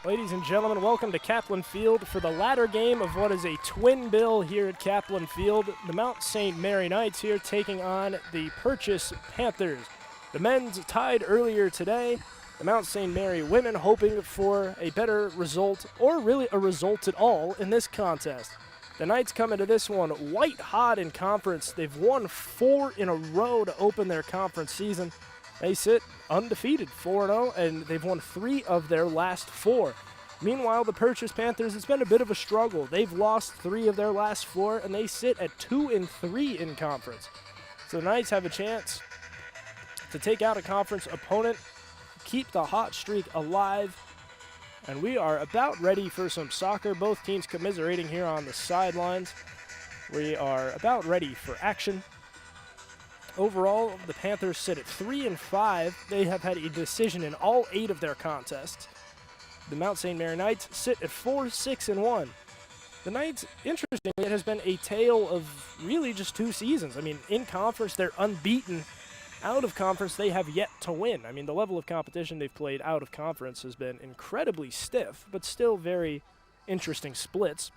Ladies and gentlemen, welcome to Kaplan Field for the latter game of what is a twin bill here at Kaplan Field. The Mount St. Mary Knights here taking on the Purchase Panthers. The men's tied earlier today. The Mount St. Mary women hoping for a better result, or really a result at all, in this contest. The Knights come into this one white hot in conference. They've won 4 in a row to open their conference season. They sit undefeated, 4-0, and they've won 3 of their last 4. Meanwhile, the Purchase Panthers, it's been a bit of a struggle. They've lost 3 of their last 4, and they sit at 2-3 in conference. So the Knights have a chance to take out a conference opponent, keep the hot streak alive, and we are about ready for some soccer. Both teams commiserating here on the sidelines. We are about ready for action. Overall, the Panthers sit at 3-5. They have had a decision in all 8 of their contests. The Mount St. Mary Knights sit at 4-6-1. The Knights, interestingly, it has been a tale of really just 2 seasons. I mean, in conference, they're unbeaten. Out of conference, they have yet to win. I mean, the level of competition they've played out of conference has been incredibly stiff, but still very interesting splits.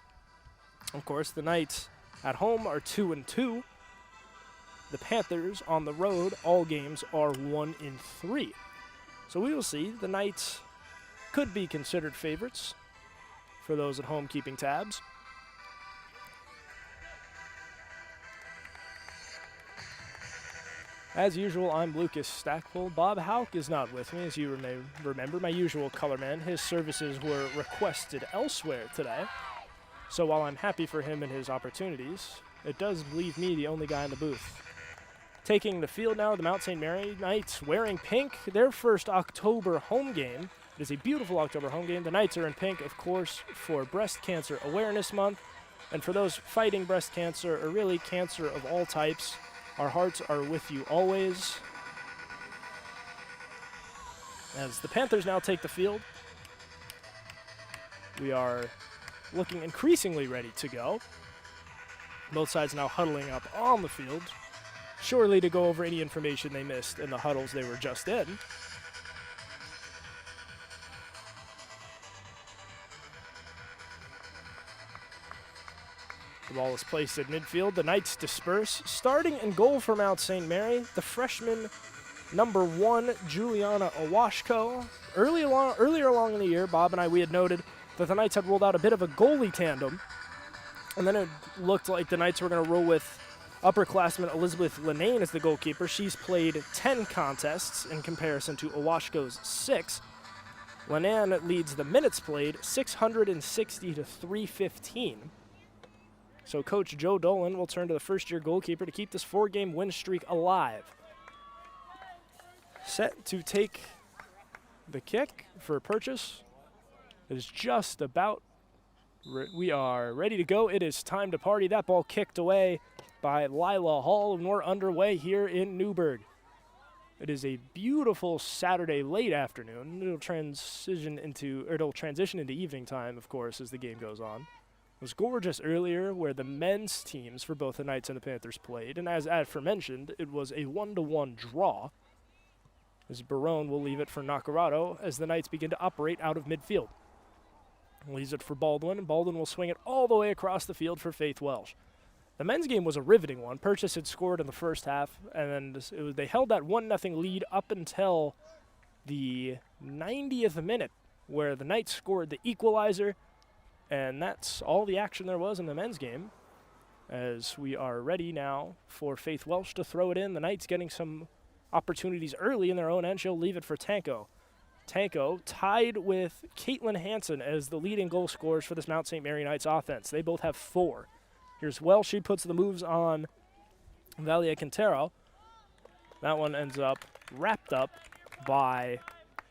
Of course, the Knights at home are 2-2. The Panthers on the road, all games are 1-3. So we will see. The Knights could be considered favorites for those at home keeping tabs. As usual, I'm Lucas Stackpole. Bob Hauk is not with me, as you may remember, my usual color man. His services were requested elsewhere today. So while I'm happy for him and his opportunities, it does leave me the only guy in the booth. Taking the field now, the Mount St. Mary Knights wearing pink, their first October home game. It is a beautiful October home game. The Knights are in pink, of course, for Breast Cancer Awareness Month. And for those fighting breast cancer, or really cancer of all types, our hearts are with you always. As the Panthers now take the field, we are looking increasingly ready to go. Both sides now huddling up on the field, surely to go over any information they missed in the huddles they were just in. The ball is placed at midfield. The Knights disperse. Starting in goal for Mount St. Mary, the freshman number 1, Juliana Owashko. Earlier along in the year, Bob and we had noted that the Knights had rolled out a bit of a goalie tandem. And then it looked like the Knights were going to roll with upperclassman Elizabeth Linane as the goalkeeper. She's played 10 contests in comparison to Owashko's 6. Linane leads the minutes played, 660 to 315. So Coach Joe Dolan will turn to the first-year goalkeeper to keep this 4-game win streak alive. Set to take the kick for Purchase. It is just about, we are ready to go. It is time to party. That ball kicked away by Lila Hall, and we're underway here in Newburgh. It is a beautiful Saturday late afternoon. It'll transition into evening time, of course, as the game goes on. It was gorgeous earlier where the men's teams for both the Knights and the Panthers played, and as aforementioned, it was a 1-1 draw. As Barone will leave it for Nacarado as the Knights begin to operate out of midfield. Leaves it for Baldwin, and Baldwin will swing it all the way across the field for Faith Welsh. The men's game was a riveting one. Purchase had scored in the first half, and they held that 1-0 lead up until the 90th minute, where the Knights scored the equalizer. And that's all the action there was in the men's game, as we are ready now for Faith Welsh to throw it in. The Knights getting some opportunities early in their own end. She'll leave it for Tanko. Tanko tied with Caitlin Hansen as the leading goal scorers for this Mount St. Mary Knights offense. They both have 4. Here's Welsh. She puts the moves on Valia Quintero. That one ends up wrapped up by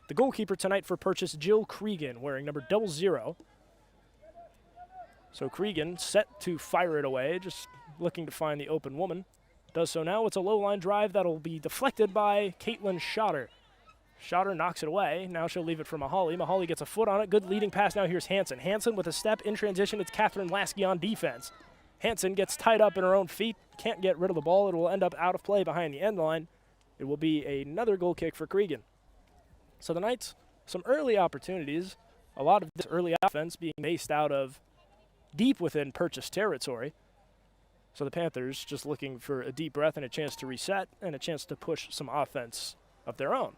the goalkeeper tonight for Purchase, Jill Cregan, wearing number 00. So Cregan set to fire it away, just looking to find the open woman. Does so now. It's a low-line drive that'll be deflected by Caitlin Schotter. Schotter knocks it away. Now she'll leave it for Mahali. Mahali gets a foot on it. Good leading pass now. Here's Hansen. Hansen with a step in transition. It's Catherine Lasky on defense. Hansen gets tied up in her own feet. Can't get rid of the ball. It will end up out of play behind the end line. It will be another goal kick for Cregan. So the Knights, some early opportunities. A lot of this early offense being based out of deep within Purchase territory. So the Panthers just looking for a deep breath and a chance to reset and a chance to push some offense of their own.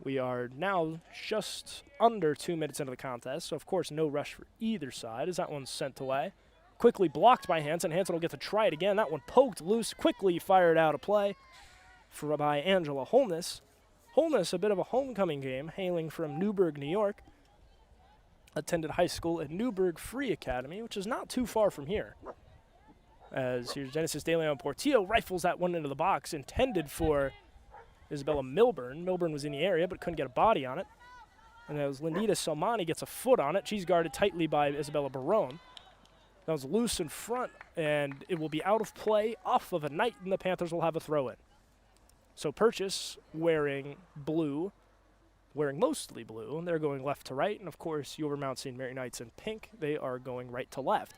We are now just under 2 minutes into the contest, so of course no rush for either side as that one's sent away. Quickly blocked by Hansen. Hansen will get to try it again. That one poked loose, quickly fired out of play by Angela Holness. Holness, a bit of a homecoming game, hailing from Newburgh, New York. Attended high school at Newburgh Free Academy, which is not too far from here. As here's Genesis De Leon Portillo, rifles that one into the box, intended for Isabella Milburn. Milburn was in the area, but couldn't get a body on it. And as Lindita Salmani gets a foot on it, she's guarded tightly by Isabella Barone. That was loose in front, and it will be out of play off of a night, and the Panthers will have a throw-in. So Purchase wearing blue, wearing mostly blue, and they're going left to right. And, of course, your Mount St. Mary Knights in pink, they are going right to left.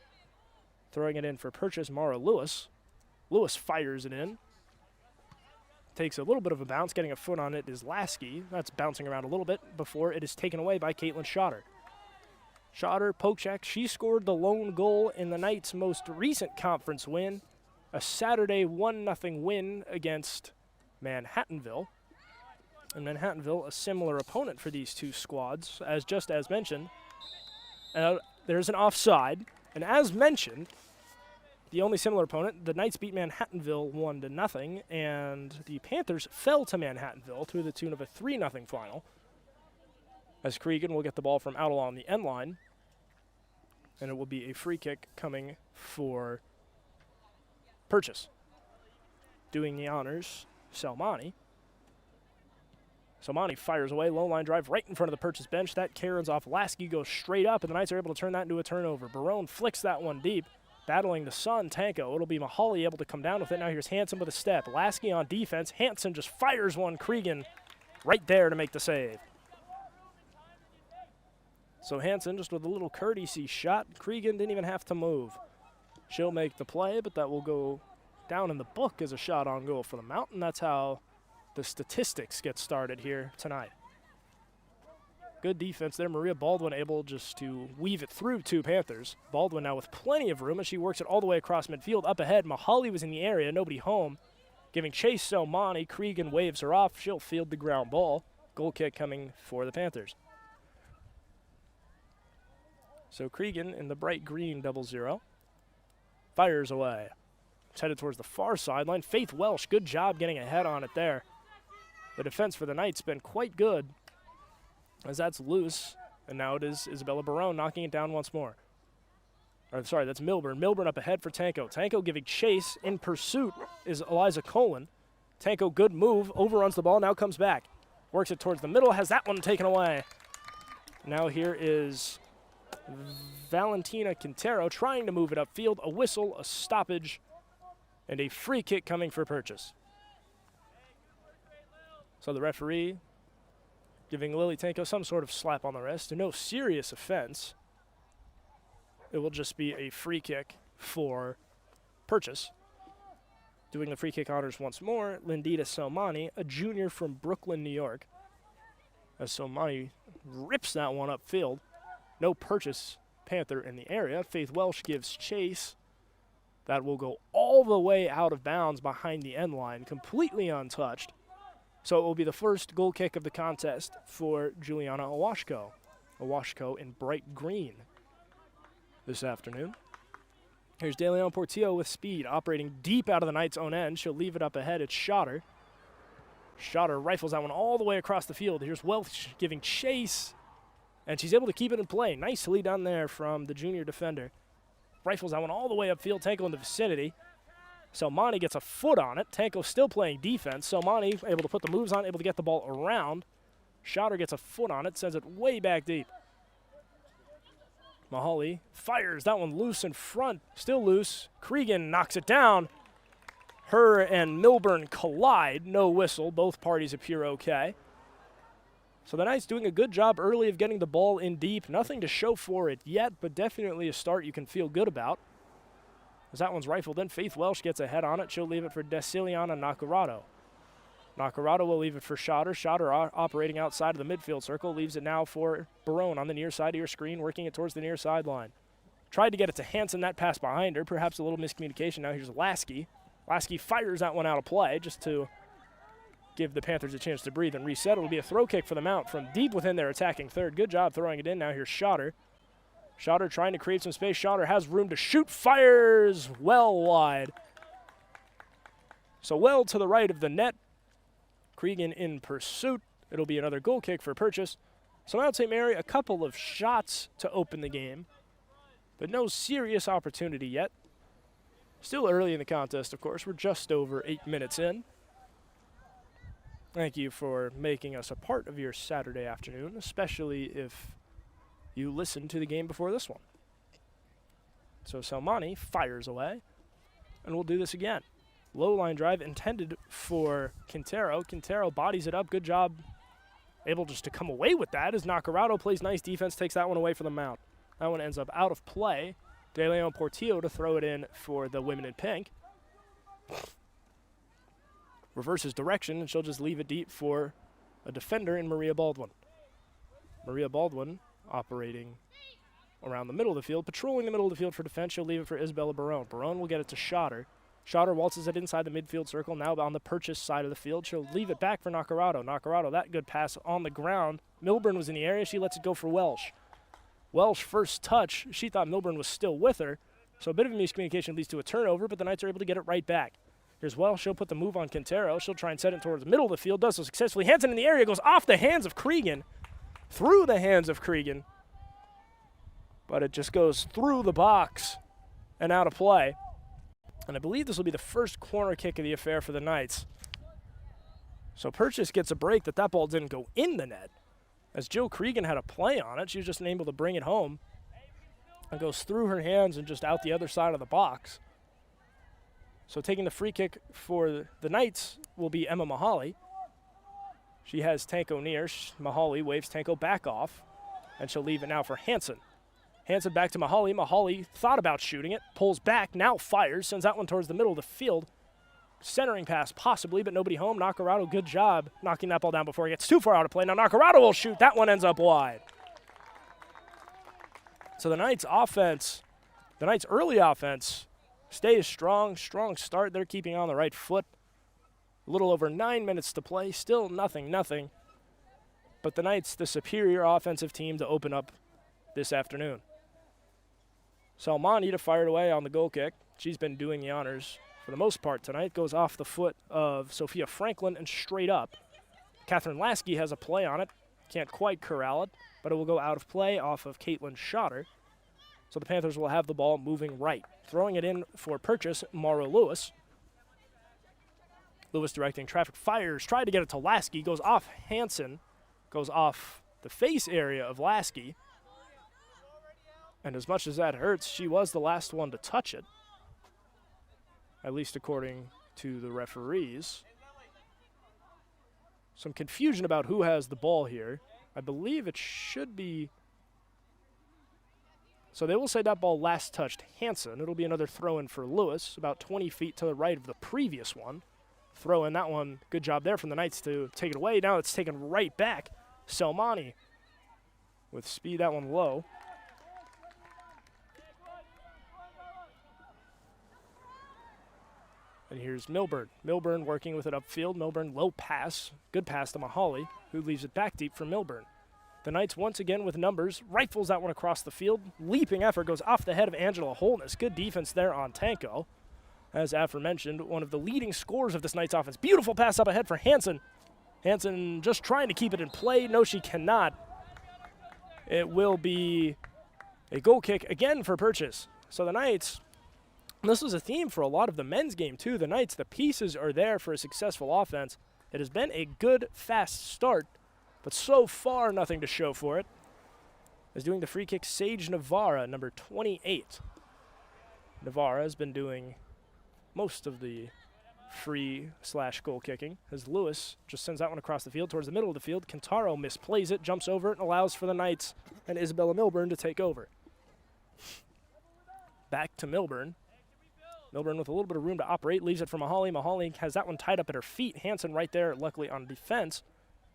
Throwing it in for Purchase, Mara Lewis. Lewis fires it in. Takes a little bit of a bounce. Getting a foot on it is Lasky. That's bouncing around a little bit before it is taken away by Caitlin Schotter. Schotter, poke check. She scored the lone goal in the Knights' most recent conference win, a Saturday 1-0 win against Manhattanville. And Manhattanville, a similar opponent for these two squads, just as mentioned. There's an offside, and as mentioned, the only similar opponent, the Knights beat Manhattanville 1-0, and the Panthers fell to Manhattanville to the tune of a 3-0 final. As Cregan will get the ball from out along the end line, and it will be a free kick coming for Purchase. Doing the honors, Salmani. Salmani fires away, low line drive right in front of the Purchase bench. That Karen's off Lasky, goes straight up, and the Knights are able to turn that into a turnover. Barone flicks that one deep, battling the Sun, Tanko. It'll be Mahali able to come down with it. Now here's Hansen with a step. Lasky on defense. Hansen just fires one. Cregan right there to make the save. So Hansen just with a little courtesy shot. Cregan didn't even have to move. She'll make the play, but that will go down in the book as a shot on goal for the Mountain. That's how the statistics get started here tonight. Good defense there. Maria Baldwin able just to weave it through two Panthers. Baldwin now with plenty of room as she works it all the way across midfield. Up ahead, Mahali was in the area, nobody home. Giving chase to Omani. Cregan waves her off. She'll field the ground ball. Goal kick coming for the Panthers. So Cregan in the bright green 0-0. Fires away. It's headed towards the far sideline. Faith Welsh, good job getting a head on it there. The defense for the Knights been quite good, as that's loose, and now it is Isabella Barone knocking it down once more. Sorry, that's Milburn. Milburn up ahead for Tanko. Tanko giving chase. In pursuit is Eliza Colin. Tanko, good move, overruns the ball, now comes back. Works it towards the middle, has that one taken away. Now here is Valentina Quintero trying to move it upfield. A whistle, a stoppage, and a free kick coming for Purchase. So the referee giving Lily Tanko some sort of slap on the wrist. No serious offense. It will just be a free kick for Purchase. Doing the free kick honors once more, Lindita Salmani, a junior from Brooklyn, New York. As Salmani rips that one upfield. No Purchase Panther in the area. Faith Welsh gives chase. That will go all the way out of bounds behind the end line, completely untouched. So it will be the first goal kick of the contest for Juliana Awashko. Awashko in bright green this afternoon. Here's De Leon Portillo with speed, operating deep out of the Knights' own end. She'll leave it up ahead. It's Schotter. Schotter rifles that one all the way across the field. Here's Welch giving chase, and she's able to keep it in play. Nicely done there from the junior defender. Rifles that one all the way upfield. Tanko in the vicinity. Salmani gets a foot on it. Tanko still playing defense. Salmani able to put the moves on, able to get the ball around. Schotter gets a foot on it, sends it way back deep. Mahali fires that one loose in front. Still loose. Cregan knocks it down. Her and Milburn collide. No whistle. Both parties appear okay. So the Knights doing a good job early of getting the ball in deep. Nothing to show for it yet, but definitely a start you can feel good about. As that one's rifled in, Faith Welsh gets a head on it. She'll leave it for Desiliana Nakarado. Nakarado will leave it for Schotter. Schotter operating outside of the midfield circle. Leaves it now for Barone on the near side of your screen, working it towards the near sideline. Tried to get it to Hansen. That pass behind her. Perhaps a little miscommunication. Now here's Lasky. Lasky fires that one out of play just to give the Panthers a chance to breathe and reset. It'll be a throw kick for the Mount from deep within their attacking third. Good job throwing it in. Now here's Schotter. Schotter trying to create some space. Schotter has room to shoot. Fires well wide. So well to the right of the net. Cregan in pursuit. It'll be another goal kick for Purchase. So Mount St. Mary, a couple of shots to open the game, but no serious opportunity yet. Still early in the contest, of course. We're just over 8 minutes in. Thank you for making us a part of your Saturday afternoon, especially if you listened to the game before this one. So Salmani fires away, and we'll do this again. Low line drive intended for Quintero. Quintero bodies it up. Good job. Able just to come away with that as Nakarado plays nice defense, takes that one away for the Mount. That one ends up out of play. De Leon Portillo to throw it in for the women in pink. Reverses direction, and she'll just leave it deep for a defender in Maria Baldwin. Maria Baldwin operating around the middle of the field, patrolling the middle of the field for defense. She'll leave it for Isabella Barone. Barone will get it to Schotter. Schotter waltzes it inside the midfield circle, now on the Purchase side of the field. She'll leave it back for Nakarado. Nakarado, that good pass on the ground. Milburn was in the area. She lets it go for Welsh. Welsh first touch. She thought Milburn was still with her, so a bit of a miscommunication leads to a turnover, but the Knights are able to get it right back. Here's Welsh. She'll put the move on Quintero. She'll try and set it towards the middle of the field. Does so successfully. Hansen in the area, goes off the hands of Cregan. Through the hands of Cregan. But it just goes through the box and out of play. And I believe this will be the first corner kick of the affair for the Knights. So Purchase gets a break that ball didn't go in the net. As Jill Cregan had a play on it, she was just unable to bring it home. It goes through her hands and just out the other side of the box. So taking the free kick for the Knights will be Emma Mahali. She has Tanko near. Mahali waves Tanko back off, and she'll leave it now for Hansen. Hansen back to Mahali. Mahali thought about shooting it, pulls back, now fires, sends that one towards the middle of the field. Centering pass possibly, but nobody home. Nakarado, good job knocking that ball down before he gets too far out of play. Now Nakarado will shoot. That one ends up wide. So the Knights' offense, the Knights' early offense stays strong. Strong start. They're keeping on the right foot. A little over 9 minutes to play. Still nothing. But the Knights, the superior offensive team to open up this afternoon. Salmani to fire it away on the goal kick. She's been doing the honors for the most part tonight. Goes off the foot of Sophia Franklin and straight up. Catherine Lasky has a play on it. Can't quite corral it, but it will go out of play off of Caitlin Schotter. So the Panthers will have the ball moving right. Throwing it in for Purchase, Mauro Lewis. Lewis directing traffic, fires, tried to get it to Lasky, goes off Hansen, goes off the face area of Lasky. And as much as that hurts, she was the last one to touch it, at least according to the referees. Some confusion about who has the ball here. I believe it should be. So they will say that ball last touched Hansen. It'll be another throw-in for Lewis, about 20 feet to the right of the previous one. Throw in that one. Good job there from the Knights to take it away. Now it's taken right back. Selmani with speed, that one low. And here's Milburn. Milburn working with it upfield. Milburn low pass. Good pass to Mahali, who leaves it back deep for Milburn. The Knights once again with numbers. Rifles that one across the field. Leaping effort goes off the head of Angela Holness. Good defense there on Tanko. As aforementioned, one of the leading scorers of this Knights offense. Beautiful pass up ahead for Hansen. Hansen just trying to keep it in play. No, she cannot. It will be a goal kick again for Purchase. So the Knights, this was a theme for a lot of the men's game too. The Knights, the pieces are there for a successful offense. It has been a good, fast start, but so far nothing to show for it. Is doing the free kick, Sage Navarra, number 28. Navarra has been doing most of the free/goal kicking, as Lewis just sends that one across the field towards the middle of the field. Quintaro misplays it, jumps over it, and allows for the Knights and Isabella Milburn to take over. Back to Milburn. Milburn with a little bit of room to operate, leaves it for Mahali. Mahali has that one tied up at her feet. Hansen right there, luckily on defense,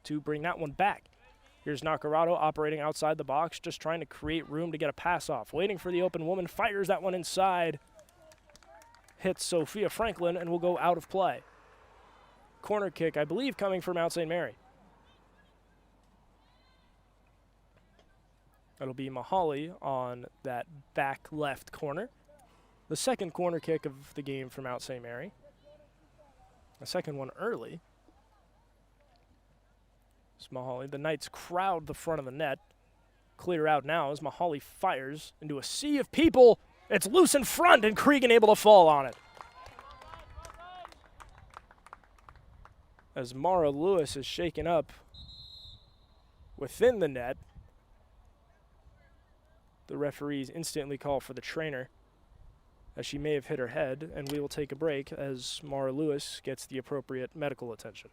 to bring that one back. Here's Nakarado operating outside the box, just trying to create room to get a pass off. Waiting for the open woman, fires that one inside. Hits Sophia Franklin and will go out of play. Corner kick, I believe, coming from Mount St. Mary. That'll be Mahali on that back left corner. The second corner kick of the game for Mount St. Mary. The second one early. It's Mahali. The Knights crowd the front of the net. Clear out now as Mahali fires into a sea of people. It's loose in front and Cregan able to fall on it. As Mara Lewis is shaken up within the net, the referees instantly call for the trainer as she may have hit her head, and we will take a break as Mara Lewis gets the appropriate medical attention.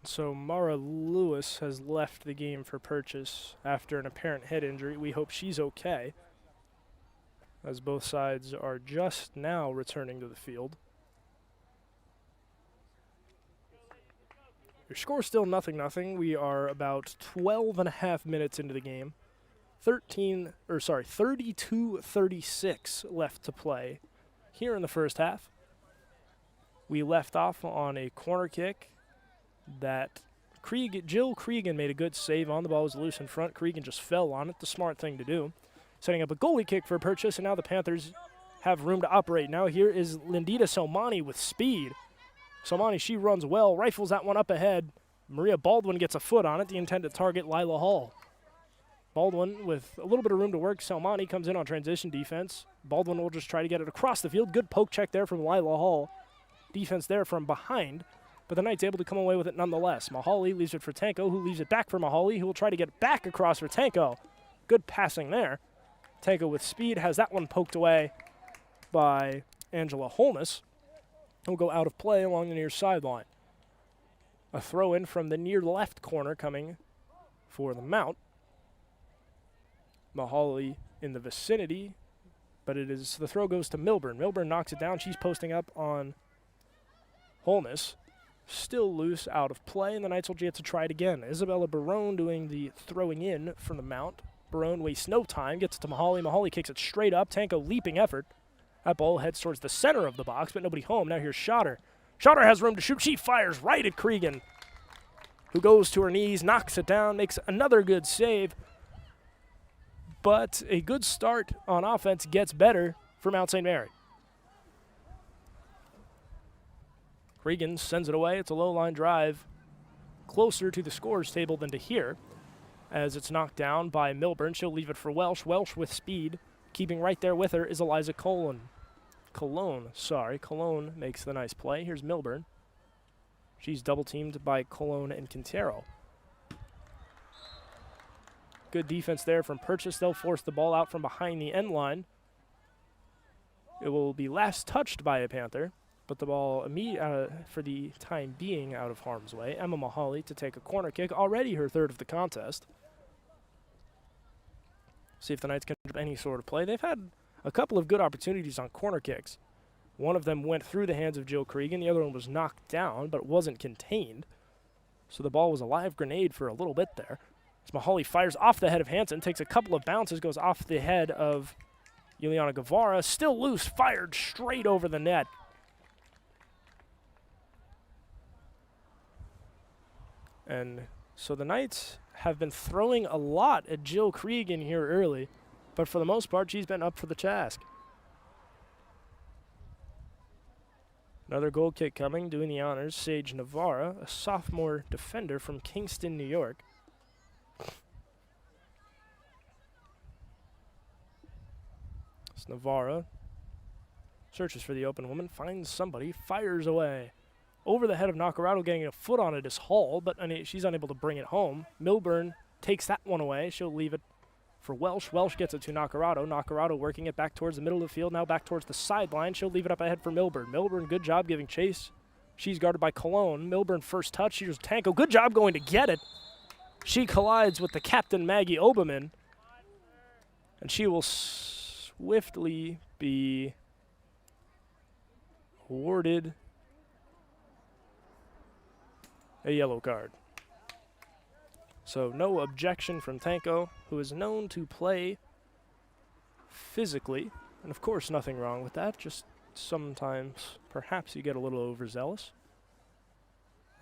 So Mara Lewis has left the game for Purchase after an apparent head injury. We hope she's okay, as both sides are just now returning to the field. Your score's still 0-0. We are about 12 and a half minutes into the game. 32-36 left to play here in the first half. We left off on a corner kick that Jill Cregan made a good save on. The ball was loose in front. Cregan just fell on it, the smart thing to do. Setting up a goalie kick for Purchase, and now the Panthers have room to operate. Now here is Lindita Somani with speed. Somani, she runs well, rifles that one up ahead. Maria Baldwin gets a foot on it, the intended target, Lila Hall. Baldwin with a little bit of room to work. Somani comes in on transition defense. Baldwin will just try to get it across the field. Good poke check there from Lila Hall. Defense there from behind. But the Knights able to come away with it nonetheless. Mahali leaves it for Tanko, who leaves it back for Mahali, who will try to get back across for Tanko. Good passing there. Tanko with speed has that one poked away by Angela Holness. He'll go out of play along the near sideline. A throw in from the near left corner coming for the Mount. Mahali in the vicinity, but the throw goes to Milburn. Milburn knocks it down. She's posting up on Holness. Still loose, out of play, and the Knights will get to try it again. Isabella Barone doing the throwing in from the Mount. Barone wastes no time, gets it to Mahali. Mahali kicks it straight up. Tanko leaping effort. That ball heads towards the center of the box, but nobody home. Now here's Schotter. Schotter has room to shoot. She fires right at Cregan, who goes to her knees, knocks it down, makes another good save. But a good start on offense gets better for Mount St. Mary. Cregan sends it away. It's a low line drive closer to the scorer's table than to here, as it's knocked down by Milburn. She'll leave it for Welsh. Welsh with speed. Keeping right there with her is Eliza Cologne. Cologne makes the nice play. Here's Milburn. She's double-teamed by Cologne and Quintero. Good defense there from Purchase. They'll force the ball out from behind the end line. It will be last touched by a Panther, but the ball for the time being out of harm's way. Emma Mahali to take a corner kick, already her third of the contest. See if the Knights can do any sort of play. They've had a couple of good opportunities on corner kicks. One of them went through the hands of Jill Cregan. The other one was knocked down, but wasn't contained. So the ball was a live grenade for a little bit there. As Mahali fires off the head of Hansen, takes a couple of bounces, goes off the head of Juliana Guevara. Still loose, fired straight over the net. And so the Knights have been throwing a lot at Jill Cregan here early, but for the most part, she's been up for the task. Another goal kick coming, doing the honors, Sage Navarra, a sophomore defender from Kingston, New York. It's Navarra. Searches for the open woman, finds somebody, fires away. Over the head of Nacarado, getting a foot on it is Hall, but she's unable to bring it home. Milburn takes that one away. She'll leave it for Welsh. Welsh gets it to Nacarado. Nacarado working it back towards the middle of the field, now back towards the sideline. She'll leave it up ahead for Milburn. Milburn, good job giving chase. She's guarded by Cologne. Milburn first touch. Here's Tanko. Good job going to get it. She collides with the captain, Maggie Oberman, and she will swiftly be awarded a yellow card. So no objection from Tanko, who is known to play physically, and of course nothing wrong with that, just sometimes perhaps you get a little overzealous.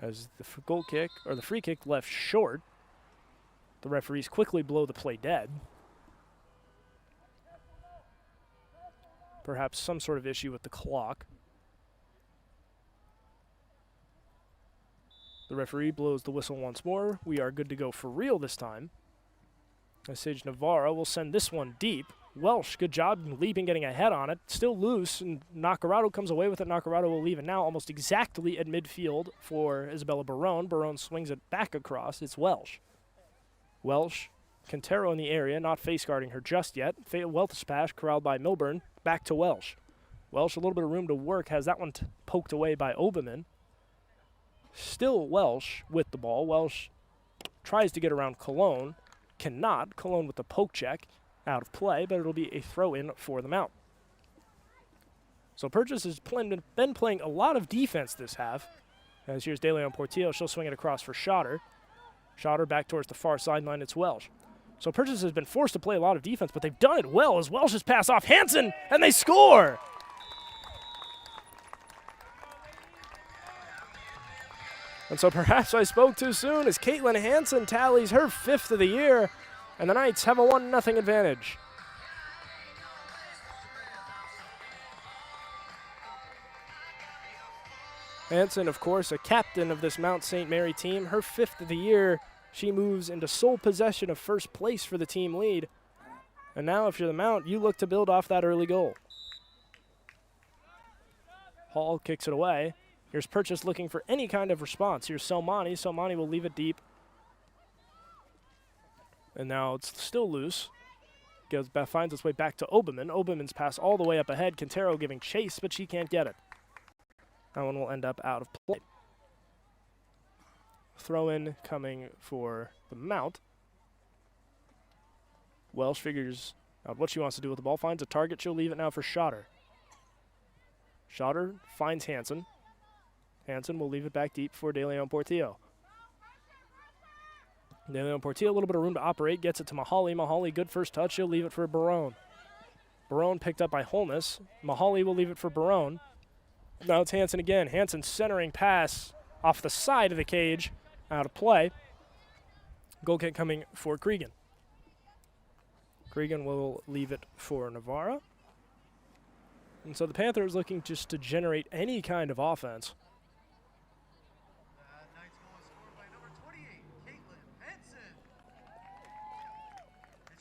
As the goal kick, or the free kick left short, the referees quickly blow the play dead. Perhaps some sort of issue with the clock. The referee blows the whistle once more. We are good to go for real this time. Sage Navarra will send this one deep. Welsh, good job leaping, getting a head on it. Still loose, and Nacarado comes away with it. Nacarado will leave it now almost exactly at midfield for Isabella Barone. Barone swings it back across. It's Welsh. Welsh, Quintero in the area, not face guarding her just yet. Wealth splash corralled by Milburn. Back to Welsh. Welsh, a little bit of room to work, has that one poked away by Oberman. Still Welsh with the ball. Welsh tries to get around Cologne. Cannot. Cologne with the poke check. Out of play, but it'll be a throw-in for the Mount. So Purchase has been playing a lot of defense this half. As here's De Leon Portillo. She'll swing it across for Schotter. Schotter back towards the far sideline. It's Welsh. So Purchase has been forced to play a lot of defense, but they've done it well as Welsh's pass off Hansen, and they score! And so perhaps I spoke too soon as Caitlin Hansen tallies her 5th of the year, and the Knights have a 1-0 advantage. Hansen, of course, a captain of this Mount St. Mary team. Her 5th of the year, she moves into sole possession of first place for the team lead. And now if you're the Mount, you look to build off that early goal. Hall kicks it away. Here's Purchase looking for any kind of response. Here's Selmani. Selmani will leave it deep. And now it's still loose. Finds its way back to Oberman. Oberman's pass all the way up ahead. Quintero giving chase, but she can't get it. That one will end up out of play. Throw-in coming for the Mount. Welsh figures out what she wants to do with the ball. Finds a target. She'll leave it now for Schotter. Schotter finds Hansen. Hansen will leave it back deep for De Leon Portillo. De Leon Portillo, a little bit of room to operate, gets it to Mahali. Mahali, good first touch. She'll leave it for Barone. Barone picked up by Holness. Mahali will leave it for Barone. Now it's Hansen again. Hansen centering pass off the side of the cage, out of play. Goal kick coming for Cregan. Cregan will leave it for Navarra. And so the Panthers looking just to generate any kind of offense.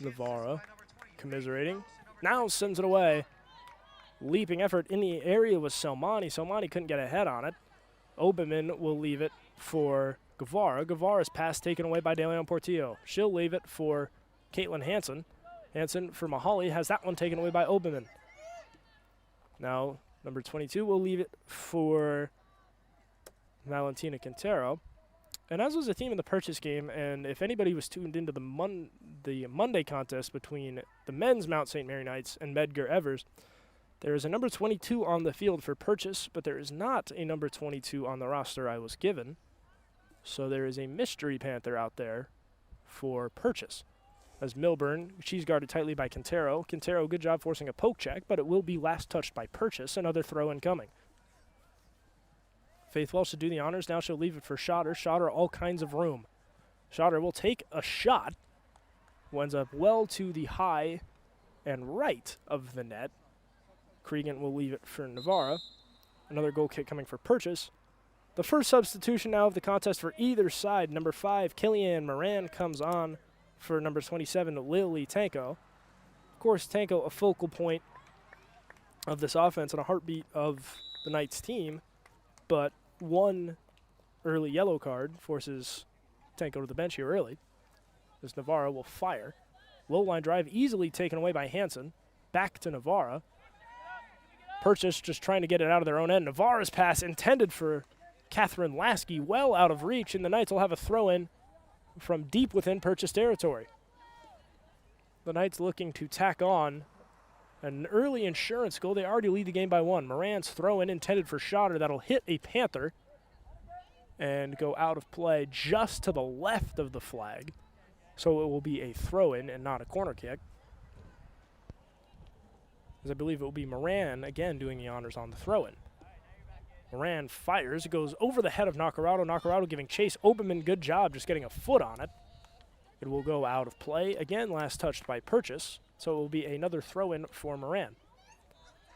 Navarro commiserating. Now sends it away. Leaping effort in the area was Selmani. Selmani couldn't get ahead on it. Oberman will leave it for Guevara. Guevara's pass taken away by De Leon Portillo. She'll leave it for Caitlin Hansen. Hansen for Mahali has that one taken away by Oberman. Now number 22 will leave it for Valentina Quintero. And as was a theme in the purchase game, and if anybody was tuned into the Monday contest between the men's Mount St. Mary Knights and Medgar Evers, there is a number 22 on the field for purchase, but there is not a number 22 on the roster I was given. So there is a mystery Panther out there for purchase. As Milburn, she's guarded tightly by Quintero. Quintero, good job forcing a poke check, but it will be last touched by purchase. Another throw incoming. Faith Welsh to do the honors. Now she'll leave it for Schotter. Schotter, all kinds of room. Schotter will take a shot. Winds up well to the high and right of the net. Cregan will leave it for Navarra. Another goal kick coming for purchase. The first substitution now of the contest for either side. Number 5, Kellyanne Moran comes on for number 27, Lily Tanko. Of course, Tanko, a focal point of this offense and a heartbeat of the Knights team, but one early yellow card forces Tanko to the bench here early, as Navarra will fire. Low line drive easily taken away by Hansen. Back to Navarra. Purchase just trying to get it out of their own end. Navarra's pass intended for Catherine Lasky, well out of reach, and the Knights will have a throw-in from deep within Purchase territory. The Knights looking to tack on an early insurance goal. They already lead the game by 1. Moran's throw-in intended for Schotter. That'll hit a Panther and go out of play just to the left of the flag. So it will be a throw-in and not a corner kick. As I believe it will be Moran again doing the honors on the throw-in. Moran fires, it goes over the head of Nacarado. Nacarado giving chase. Oberman, good job just getting a foot on it. It will go out of play. Again, last touched by Purchase. So it will be another throw-in for Moran.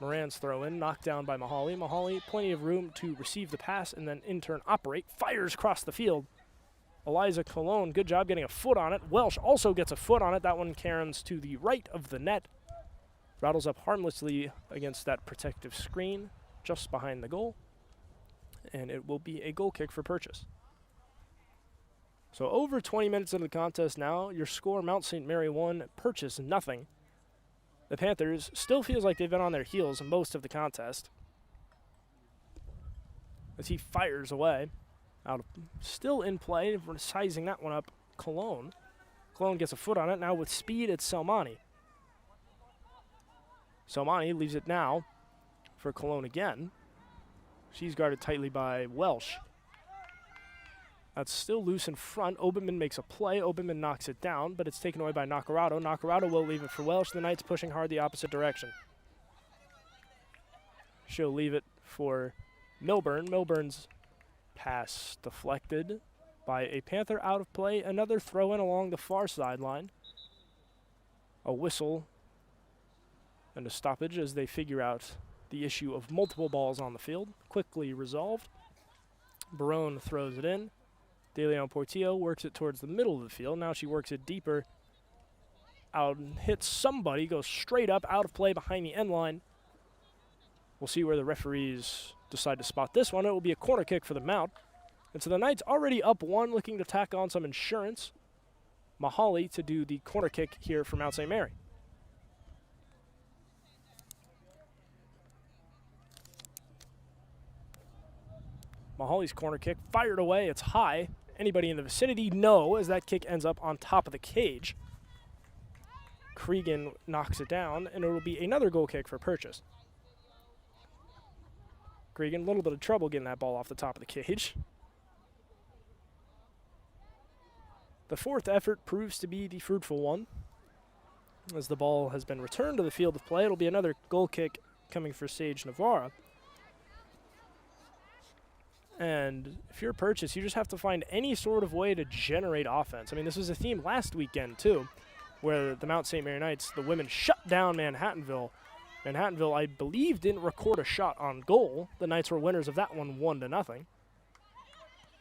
Moran's throw-in, knocked down by Mahali. Mahali, plenty of room to receive the pass and then in turn operate. Fires across the field. Eliza Colon, good job getting a foot on it. Welsh also gets a foot on it. That one caroms to the right of the net. Rattles up harmlessly against that protective screen just behind the goal. And it will be a goal kick for Purchase. So over 20 minutes into the contest now, your score, Mount St. Mary 1, Purchase nothing. The Panthers still feels like they've been on their heels most of the contest. As he fires away. Still in play, sizing that one up, Cologne. Cologne gets a foot on it. Now with speed, it's Selmani. Selmani leaves it now for Cologne again. She's guarded tightly by Welsh. That's still loose in front. Oberman makes a play. Oberman knocks it down, but it's taken away by Nacarado. Nacarado will leave it for Welsh. The Knights pushing hard the opposite direction. She'll leave it for Milburn. Milburn's pass deflected by a Panther out of play. Another throw-in along the far sideline. A whistle and a stoppage as they figure out the issue of multiple balls on the field. Quickly resolved. Barone throws it in. De Leon Portillo works it towards the middle of the field. Now she works it deeper. Out and hits somebody. Goes straight up, out of play behind the end line. We'll see where the referees decide to spot this one. It will be a corner kick for the Mount. And so the Knights already up 1, looking to tack on some insurance. Mahali to do the corner kick here for Mount St. Mary. Mahali's corner kick fired away. It's high. Anybody in the vicinity? No, as that kick ends up on top of the cage. Cregan knocks it down, and it will be another goal kick for Purchase. Cregan, a little bit of trouble getting that ball off the top of the cage. The fourth effort proves to be the fruitful one. As the ball has been returned to the field of play, it'll be another goal kick coming for Sage Navarra. And if you're Purchase, you just have to find any sort of way to generate offense. I mean, this was a theme last weekend, too, where the Mount St. Mary Knights, the women, shut down Manhattanville. Manhattanville, I believe, didn't record a shot on goal. The Knights were winners of that one 1-0.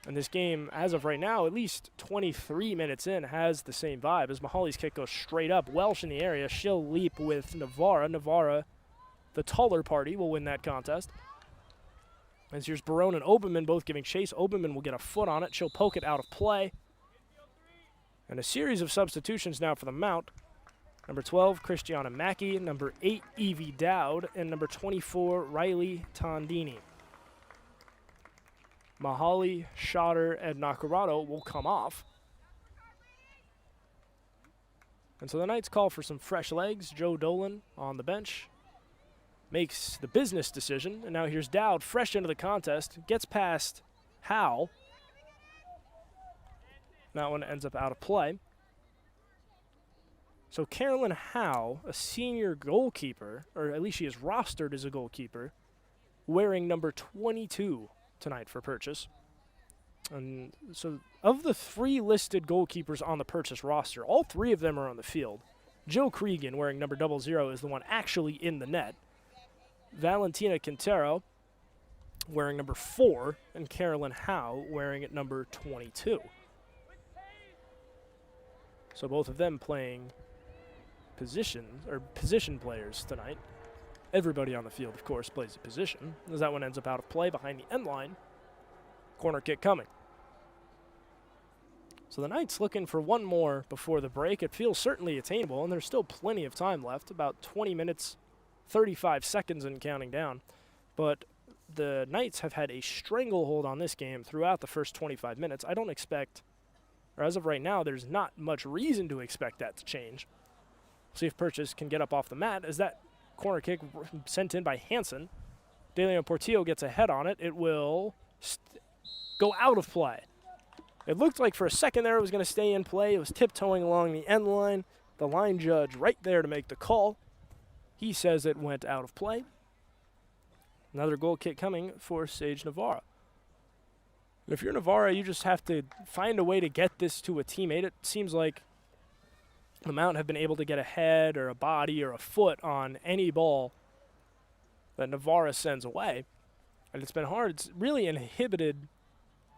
And this game, as of right now, at least 23 minutes in, has the same vibe as Mahali's kick goes straight up. Welsh in the area. She'll leap with Navarra. Navarra, the taller party, will win that contest. As here's Barone and Oberman both giving chase. Oberman will get a foot on it. She'll poke it out of play. And a series of substitutions now for the Mount. Number 12, Christiana Mackey. Number 8, Evie Dowd. And number 24, Riley Tondini. Mahali, Schotter, and Nakarado will come off. And so the Knights call for some fresh legs. Joe Dolan on the bench makes the business decision. And now here's Dowd, fresh into the contest, gets past Howe. That one ends up out of play. So Carolyn Howe, a senior goalkeeper, or at least she is rostered as a goalkeeper, wearing number 22 tonight for purchase. And so of the 3 listed goalkeepers on the purchase roster, all 3 of them are on the field. Jill Cregan, wearing number 00, is the one actually in the net. Valentina Quintero, wearing number 4, and Carolyn Howe, wearing number 22. So both of them playing position players tonight. Everybody on the field, of course, plays a position, as that one ends up out of play behind the end line. Corner kick coming. So the Knights looking for one more before the break. It feels certainly attainable, and there's still plenty of time left, about 20 minutes, 35 seconds and counting down. But the Knights have had a stranglehold on this game throughout the first 25 minutes. I don't expect, or as of right now, there's not much reason to expect that to change. See if Purchase can get up off the mat as that corner kick sent in by Hansen. De Leon Portillo gets a head on it. It will go out of play. It looked like for a second there it was going to stay in play. It was tiptoeing along the end line. The line judge right there to make the call. He says it went out of play. Another goal kick coming for Sage Navarra. And if you're Navarra, you just have to find a way to get this to a teammate. It seems like the Mount have been able to get a head or a body or a foot on any ball that Navarra sends away. And it's been hard. It's really inhibited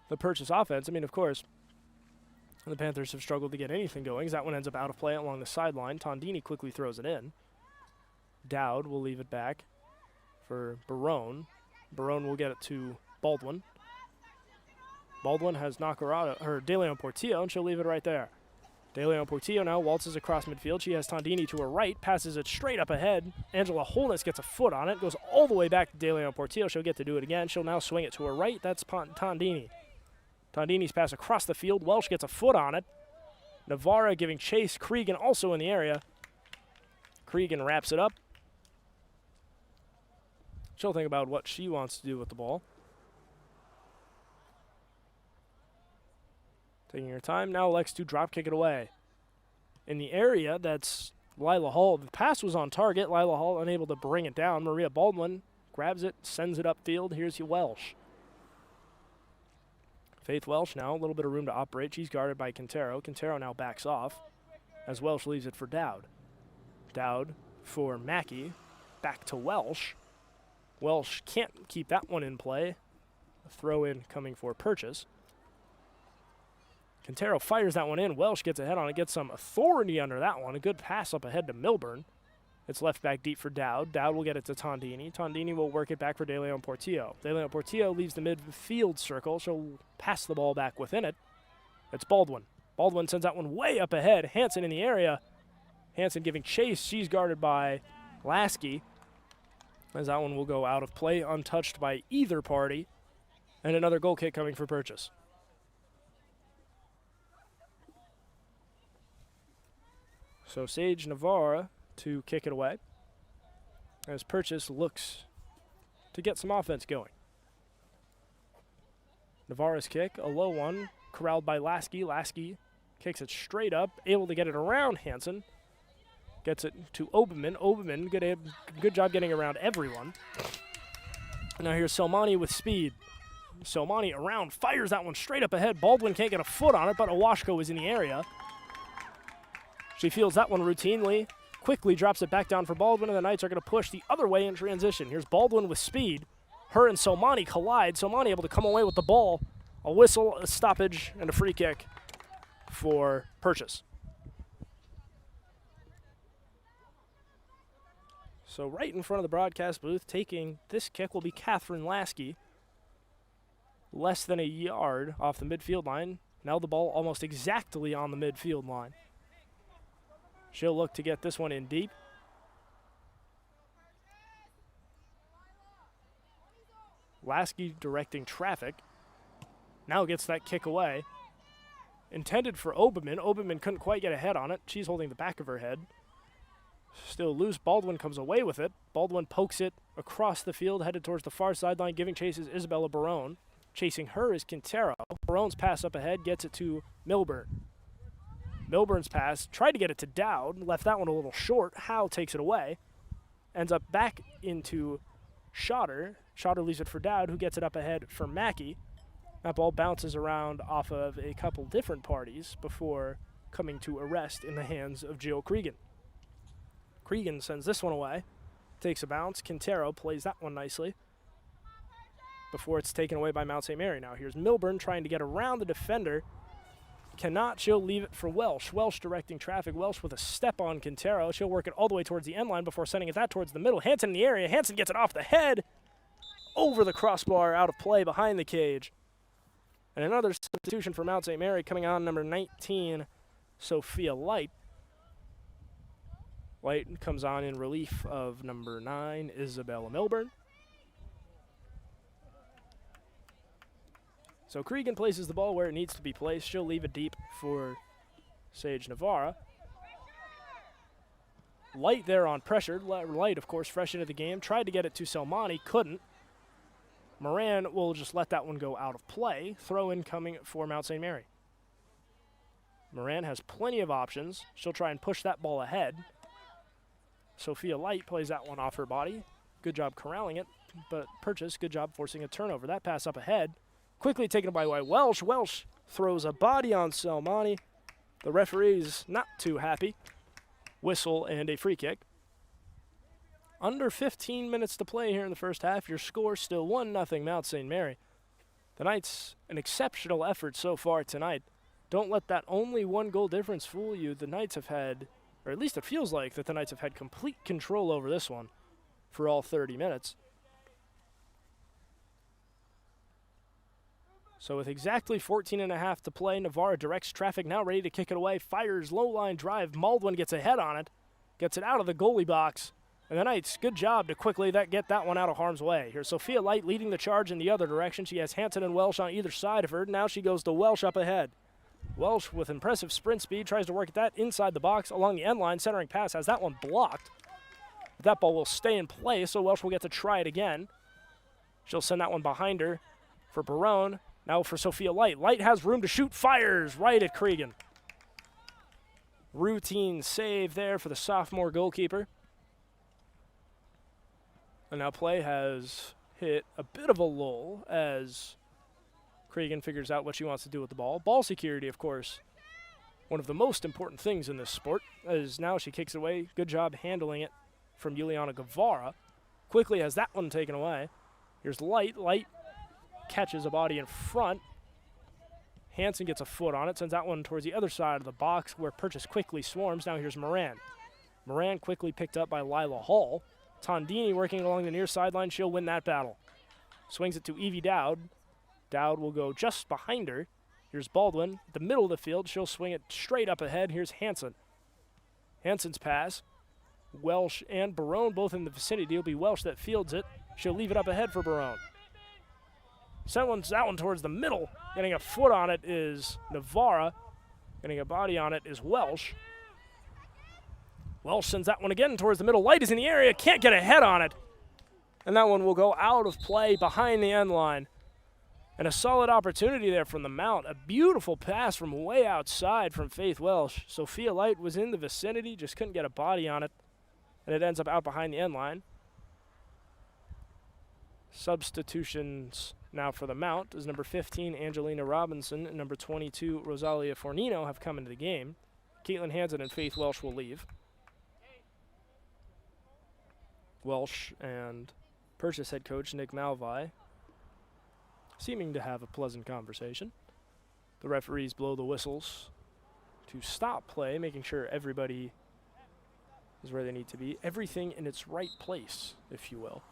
the Purchase offense. I mean, of course, the Panthers have struggled to get anything going. That one ends up out of play along the sideline. Tondini quickly throws it in. Dowd will leave it back for Barone. Barone will get it to Baldwin. Baldwin has Nakarado, or De Leon Portillo, and she'll leave it right there. De Leon Portillo now waltzes across midfield. She has Tondini to her right, passes it straight up ahead. Angela Holness gets a foot on it, goes all the way back to De Leon Portillo. She'll get to do it again. She'll now swing it to her right. That's Tondini. Tondini's pass across the field. Welsh gets a foot on it. Navarra giving chase. Cregan also in the area. Cregan wraps it up. She'll think about what she wants to do with the ball. Taking her time. Now elects to drop kick it away. In the area, that's Lila Hall. The pass was on target. Lila Hall unable to bring it down. Maria Baldwin grabs it, sends it upfield. Here's Welsh. Faith Welsh now, a little bit of room to operate. She's guarded by Quintero. Quintero now backs off as Welsh leaves it for Dowd. Dowd for Mackey. Back to Welsh. Welsh can't keep that one in play. A throw in coming for Purchase. Quintero fires that one in. Welsh gets ahead on it, gets some authority under that one. A good pass up ahead to Milburn. It's left back deep for Dowd. Dowd will get it to Tondini. Tondini will work it back for De Leon Portillo. De Leon Portillo leaves the midfield circle. She'll pass the ball back within it. It's Baldwin. Baldwin sends that one way up ahead. Hansen in the area. Hansen giving chase. She's guarded by Lasky. As that one will go out of play, untouched by either party. And another goal kick coming for Purchase. So Sage Navarra to kick it away as Purchase looks to get some offense going. Navarra's kick, a low one, corralled by Lasky. Lasky kicks it straight up, able to get it around Hansen. Gets it to Oberman. Oberman, good job getting around everyone. Now here's Selmani with speed. Selmani around, fires that one straight up ahead. Baldwin can't get a foot on it, but Awashko is in the area. She fields that one routinely, quickly drops it back down for Baldwin, and the Knights are going to push the other way in transition. Here's Baldwin with speed. Her and Somani collide. Somani able to come away with the ball A whistle, a stoppage, and a free kick for Purchase. So right in front of the broadcast booth, taking this kick will be Catherine Lasky. Less than a yard off the midfield line. Now the ball almost exactly on the midfield line. She'll look to get this one in deep. Lasky directing traffic. Now gets that kick away. Intended for Oberman. Oberman couldn't quite get a head on it. She's holding the back of her head. Still loose. Baldwin comes away with it. Baldwin pokes it across the field, headed towards the far sideline. Giving chase is Isabella Barone. Chasing her is Quintero. Barone's pass up ahead gets it to Milburn. Milburn's pass tried to get it to Dowd. Left that one a little short. Howe takes it away. Ends up back into Schotter. Schotter leaves it for Dowd, who gets it up ahead for Mackey. That ball bounces around off of a couple different parties before coming to a rest in the hands of Jill Cregan. Cregan sends this one away. Takes a bounce. Quintero plays that one nicely before it's taken away by Mount St. Mary. Now here's Milburn trying to get around the defender. Cannot. She'll leave it for Welsh. Welsh directing traffic. Welsh with a step on Quintero. She'll work it all the way towards the end line before sending it that towards the middle. Hansen in the area. Hansen gets it off the head. Over the crossbar, out of play behind the cage. And another substitution for Mount St. Mary coming on, number 19, Sophia Light. Light comes on in relief of number 9, Isabella Milburn. So Cregan places the ball where it needs to be placed. She'll leave it deep for Sage Navarra. Light there on pressure. Light, of course, fresh into the game. Tried to get it to Selmani, couldn't. Moran will just let that one go out of play. Throw in coming for Mount St. Mary. Moran has plenty of options. She'll try and push that ball ahead. Sophia Light plays that one off her body. Good job corralling it, but Purchase, good job forcing a turnover. That pass up ahead. Quickly taken by Welsh. Welsh throws a body on Selmani. The referee's not too happy. Whistle and a free kick. Under 15 minutes to play here in the first half. Your score still 1-0 Mount St. Mary. The Knights, an exceptional effort so far tonight. Don't let that only one goal difference fool you. The Knights have had, or at least it feels like that the Knights have had complete control over this one for all 30 minutes. So with exactly 14.5 to play, Navarra directs traffic, now ready to kick it away. Fires low line drive. Baldwin gets a head on it. Gets it out of the goalie box. And the Knights, good job to quickly get that one out of harm's way. Here's Sophia Light leading the charge in the other direction. She has Hansen and Welsh on either side of her. Now she goes to Welsh up ahead. Welsh with impressive sprint speed tries to work that inside the box along the end line. Centering pass has that one blocked. But that ball will stay in play, so Welsh will get to try it again. She'll send that one behind her for Barone. Now for Sophia Light. Light has room to shoot. Fires right at Cregan. Routine save there for the sophomore goalkeeper. And now play has hit a bit of a lull as Cregan figures out what she wants to do with the ball. Ball security, of course, one of the most important things in this sport, as now she kicks it away. Good job handling it from Juliana Guevara. Quickly has that one taken away. Here's Light. Light catches a body in front. Hansen gets a foot on it, sends that one towards the other side of the box where Purchase quickly swarms. Now here's Moran. Moran quickly picked up by Lila Hall. Tondini working along the near sideline. She'll win that battle. Swings it to Evie Dowd. Dowd will go just behind her. Here's Baldwin, the middle of the field. She'll swing it straight up ahead. Here's Hansen. Hansen's pass. Welsh and Barone both in the vicinity. It'll be Welsh that fields it. She'll leave it up ahead for Barone. That one towards the middle. Getting a foot on it is Navarra. Getting a body on it is Welsh. Welsh sends that one again towards the middle. Light is in the area. Can't get a head on it. And that one will go out of play behind the end line. And a solid opportunity there from the Mount. A beautiful pass from way outside from Faith Welsh. Sophia Light was in the vicinity, just couldn't get a body on it. And it ends up out behind the end line. Substitutions now for the Mount as number 15, Angelina Robinson, and number 22, Rosalia Fornino have come into the game. Caitlin Hansen and Faith Welsh will leave. Welsh and Purchase head coach Nick Malvi seeming to have a pleasant conversation. The referees blow the whistles to stop play, making sure everybody is where they need to be. Everything in its right place, if you will.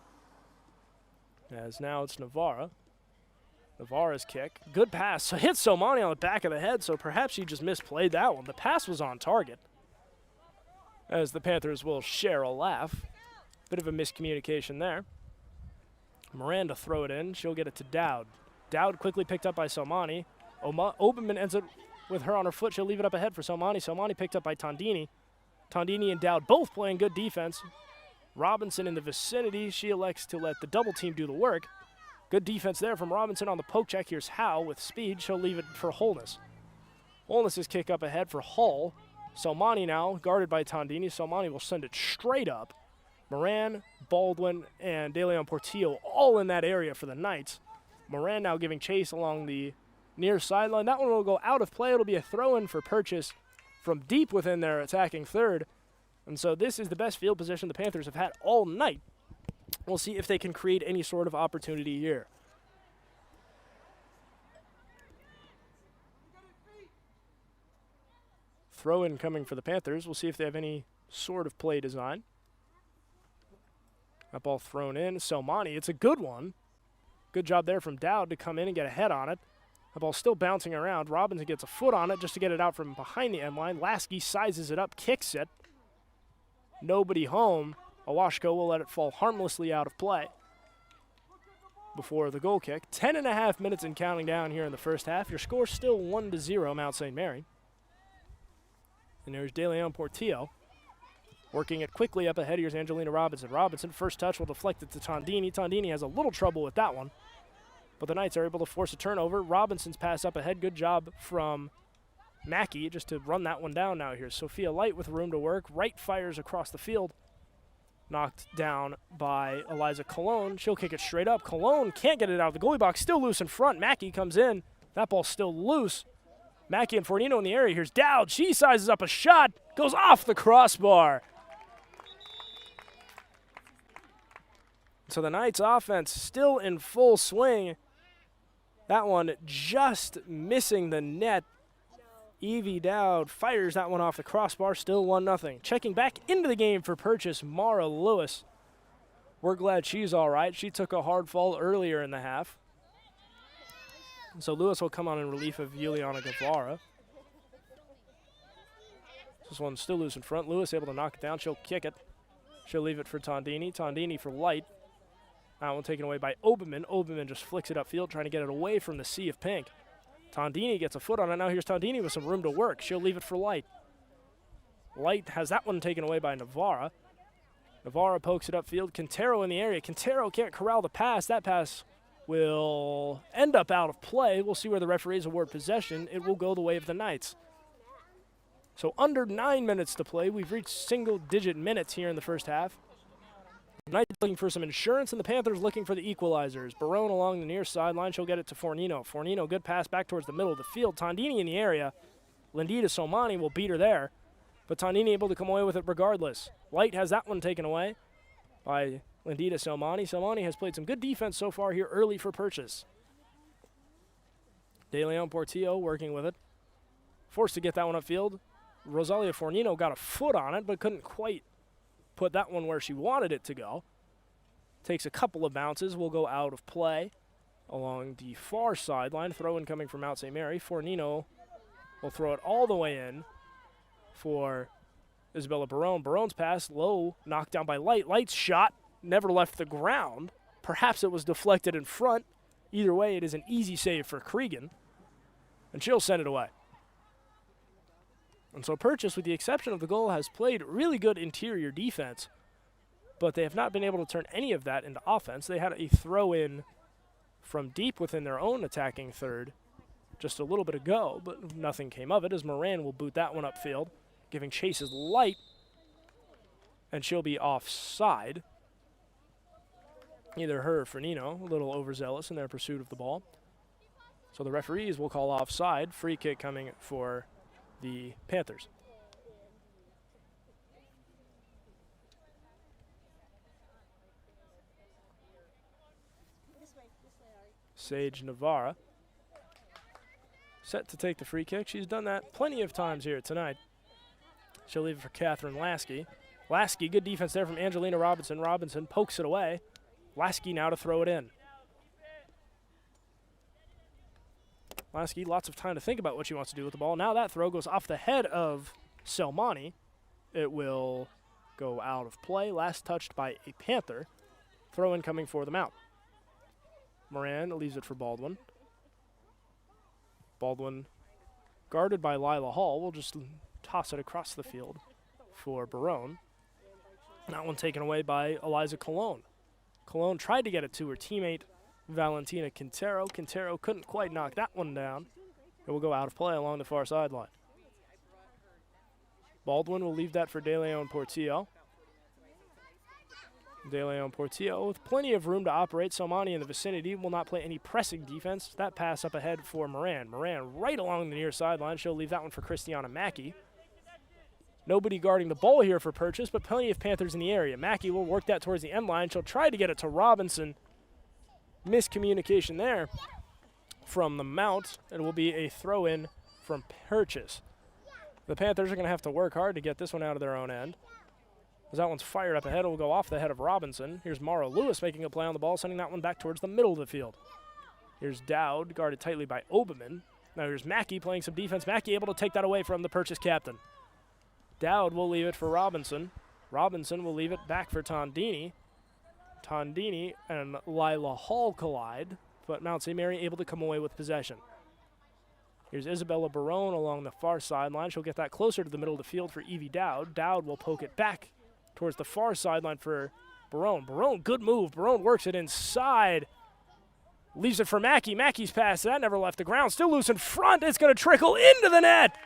As now it's Navarra. Navarra's kick. Good pass. So hits Somani on the back of the head, so perhaps she just misplayed that one. The pass was on target. As the Panthers will share a laugh. Bit of a miscommunication there. Miranda throw it in. She'll get it to Dowd. Dowd quickly picked up by Somani. Oberman ends up with her on her foot. She'll leave it up ahead for Somani. Somani picked up by Tondini. Tondini and Dowd both playing good defense. Robinson in the vicinity. She elects to let the double team do the work. Good defense there from Robinson on the poke check. Here's Howe with speed. She'll leave it for Holness. Holness's kick up ahead for Hull. Somani now guarded by Tondini. Somani will send it straight up. Moran, Baldwin, and De Leon Portillo all in that area for the Knights. Moran now giving chase along the near sideline. That one will go out of play. It'll be a throw-in for Purchase from deep within their attacking third. And so this is the best field position the Panthers have had all night. We'll see if they can create any sort of opportunity here. Throw-in coming for the Panthers. We'll see if they have any sort of play design. That ball thrown in. Somani, it's a good one. Good job there from Dowd to come in and get a head on it. The ball's still bouncing around. Robinson gets a foot on it just to get it out from behind the end line. Lasky sizes it up, kicks it. Nobody home. Awashko will let it fall harmlessly out of play before the goal kick. 10.5 minutes and counting down here in the first half. Your score still 1-0, Mount St. Mary. And there's De Leon Portillo working it quickly up ahead. Here's Angelina Robinson. Robinson, first touch, will deflect it to Tondini. Tondini has a little trouble with that one, but the Knights are able to force a turnover. Robinson's pass up ahead. Good job from Mackey just to run that one down now here. Sophia Light with room to work. Right fires across the field. Knocked down by Eliza Colon. She'll kick it straight up. Colon can't get it out of the goalie box. Still loose in front. Mackey comes in. That ball's still loose. Mackey and Fornino in the area. Here's Dowd. She sizes up a shot. Goes off the crossbar. So the Knights offense still in full swing. That one just missing the net. Evie Dowd fires that one off the crossbar, still 1-0. Checking back into the game for Purchase, Mara Lewis. We're glad she's all right. She took a hard fall earlier in the half. So Lewis will come on in relief of Juliana Guevara. This one's still loose in front. Lewis able to knock it down. She'll kick it. She'll leave it for Tondini. Tondini for Light. That one taken away by Oberman. Oberman just flicks it upfield, trying to get it away from the sea of pink. Tondini gets a foot on it. Now here's Tondini with some room to work. She'll leave it for Light. Light has that one taken away by Navarra. Navarra pokes it upfield. Quintero in the area. Quintero can't corral the pass. That pass will end up out of play. We'll see where the referees award possession. It will go the way of the Knights. So under 9 minutes to play. We've reached single-digit minutes here in the first half. The Knights looking for some insurance, and the Panthers looking for the equalizers. Barone along the near sideline. She'll get it to Fornino. Fornino, good pass back towards the middle of the field. Tondini in the area. Lindita Somani will beat her there. But Tondini able to come away with it regardless. Light has that one taken away by Lindita Somani. Somani has played some good defense so far here early for Purchase. De Leon Portillo working with it. Forced to get that one upfield. Rosalia Fornino got a foot on it, but couldn't quite put that one where she wanted it to go. Takes a couple of bounces. Will go out of play along the far sideline. Throw-in coming from Mount St. Mary. Fornino will throw it all the way in for Isabella Barone. Barone's pass low, knocked down by Light. Light's shot never left the ground. Perhaps it was deflected in front. Either way, it is an easy save for Cregan, and she'll send it away. And so Purchase, with the exception of the goal, has played really good interior defense, but they have not been able to turn any of that into offense. They had a throw-in from deep within their own attacking third just a little bit ago, but nothing came of it as Moran will boot that one upfield, giving chases Light, and she'll be offside. Either her or Fornino, a little overzealous in their pursuit of the ball. So the referees will call offside. Free kick coming for the Panthers. Sage Navarra set to take the free kick. She's done that plenty of times here tonight. She'll leave it for Catherine Lasky. Lasky, good defense there from Angelina Robinson. Robinson pokes it away. Lasky now to throw it in. Lasky, lots of time to think about what she wants to do with the ball. Now that throw goes off the head of Selmani. It will go out of play. Last touched by a Panther. Throw in coming for the Mount. Moran leaves it for Baldwin. Baldwin, guarded by Lila Hall, will just toss it across the field for Barone. That one taken away by Eliza Colon. Colon tried to get it to her teammate, Valentina Quintero. Quintero couldn't quite knock that one down. It will go out of play along the far sideline. Baldwin will leave that for De Leon Portillo. De Leon Portillo with plenty of room to operate. Somani in the vicinity will not play any pressing defense. That pass up ahead for Moran. Moran right along the near sideline. She'll leave that one for Christiana Mackey. Nobody guarding the ball here for Purchase, but plenty of Panthers in the area. Mackey will work that towards the end line. She'll try to get it to Robinson. Miscommunication there from the Mount. It will be a throw-in from Purchase. The Panthers are going to have to work hard to get this one out of their own end. As that one's fired up ahead, it will go off the head of Robinson. Here's Mara Lewis making a play on the ball, sending that one back towards the middle of the field. Here's Dowd, guarded tightly by Oberman. Now here's Mackey playing some defense. Mackey able to take that away from the Purchase captain. Dowd will leave it for Robinson. Robinson will leave it back for Tondini. Tondini and Lila Hall collide, but Mount St. Mary able to come away with possession. Here's Isabella Barone along the far sideline. She'll get that closer to the middle of the field for Evie Dowd. Dowd will poke it back towards the far sideline for Barone. Barone, good move. Barone works it inside. Leaves it for Mackey. Mackey's pass, that never left the ground. Still loose in front. It's going to trickle into the net.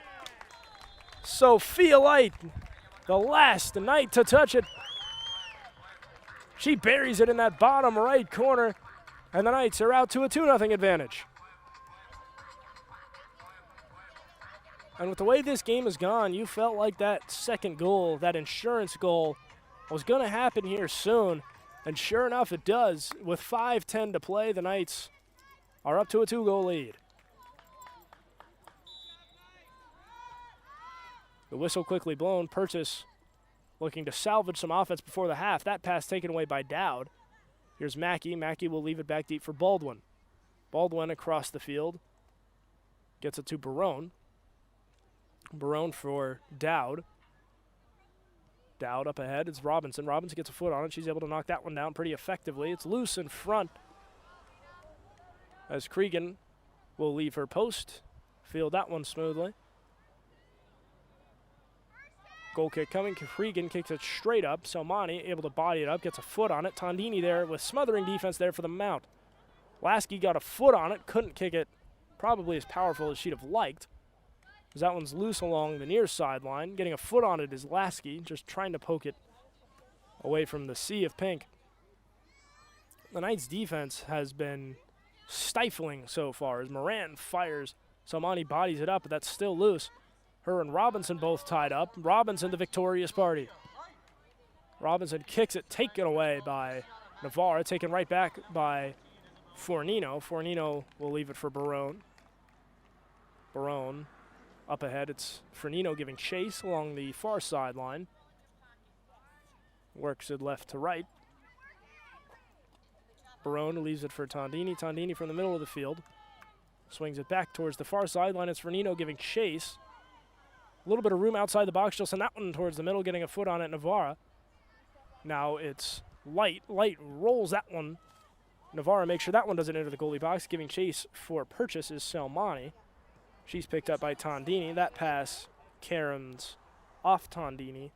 Sophia Light, the last Knight to touch it. She buries it in that bottom right corner, and the Knights are out to a 2-0 advantage. And with the way this game has gone, you felt like that second goal, that insurance goal, was going to happen here soon. And sure enough, it does. With 5:10 to play, the Knights are up to a 2-goal lead. The whistle quickly blown. Purchase looking to salvage some offense before the half. That pass taken away by Dowd. Here's Mackey. Mackey will leave it back deep for Baldwin. Baldwin across the field. Gets it to Barone. Barone for Dowd. Dowd up ahead. It's Robinson. Robinson gets a foot on it. She's able to knock that one down pretty effectively. It's loose in front as Cregan will leave her post. Field that one smoothly. Goal kick coming. Cregan kicks it straight up. Selmani able to body it up. Gets a foot on it. Tondini there with smothering defense there for the Mount. Lasky got a foot on it. Couldn't kick it probably as powerful as she'd have liked. That one's loose along the near sideline. Getting a foot on it is Lasky, just trying to poke it away from the sea of pink. The Knights' defense has been stifling so far as Moran fires. Salmani bodies it up, but that's still loose. Her and Robinson both tied up. Robinson, the victorious party. Robinson kicks it, taken away by Navarre, taken right back by Fornino. Fornino will leave it for Barone. Barone. Up ahead, it's Fornino giving chase along the far sideline. Works it left to right. Barone leaves it for Tondini. Tondini from the middle of the field. Swings it back towards the far sideline. It's Fornino giving chase. A little bit of room outside the box. She'll send that one towards the middle, getting a foot on it, Navarra. Now it's Light. Light rolls that one. Navarra makes sure that one doesn't enter the goalie box. Giving chase for Purchase is Selmani. She's picked up by Tondini. That pass caroms off Tondini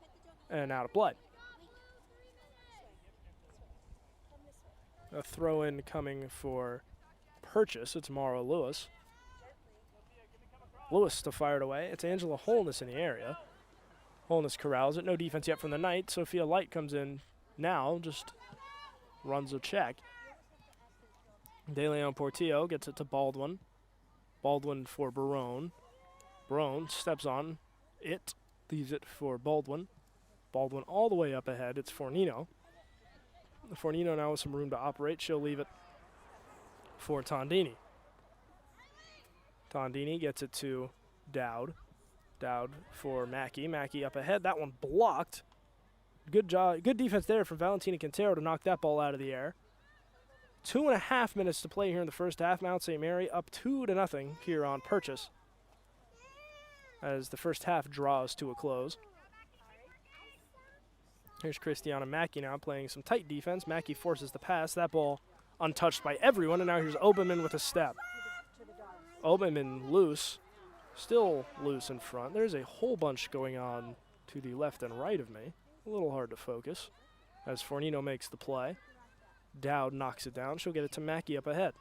and out of play. A throw-in coming for Purchase. It's Mara Lewis. Lewis to fire it away. It's Angela Holness in the area. Holness corrals it. No defense yet from the Knights. Sophia Light comes in now. Just runs a check. De Leon Portillo gets it to Baldwin. Baldwin for Barone. Barone steps on it, leaves it for Baldwin. Baldwin all the way up ahead. It's Fornino. Fornino now with some room to operate. She'll leave it for Tondini. Tondini gets it to Dowd. Dowd for Mackey. Mackey up ahead. That one blocked. Good job. Good defense there from Valentina Quintero to knock that ball out of the air. 2.5 minutes to play here in the first half. Mount St. Mary up 2-0 here on Purchase as the first half draws to a close. Here's Christiana Mackey now playing some tight defense. Mackey forces the pass. That ball untouched by everyone, and now here's Oberman with a step. Oberman loose, still loose in front. There's a whole bunch going on to the left and right of me. A little hard to focus as Fornino makes the play. Dowd knocks it down. She'll get it to Mackey up ahead.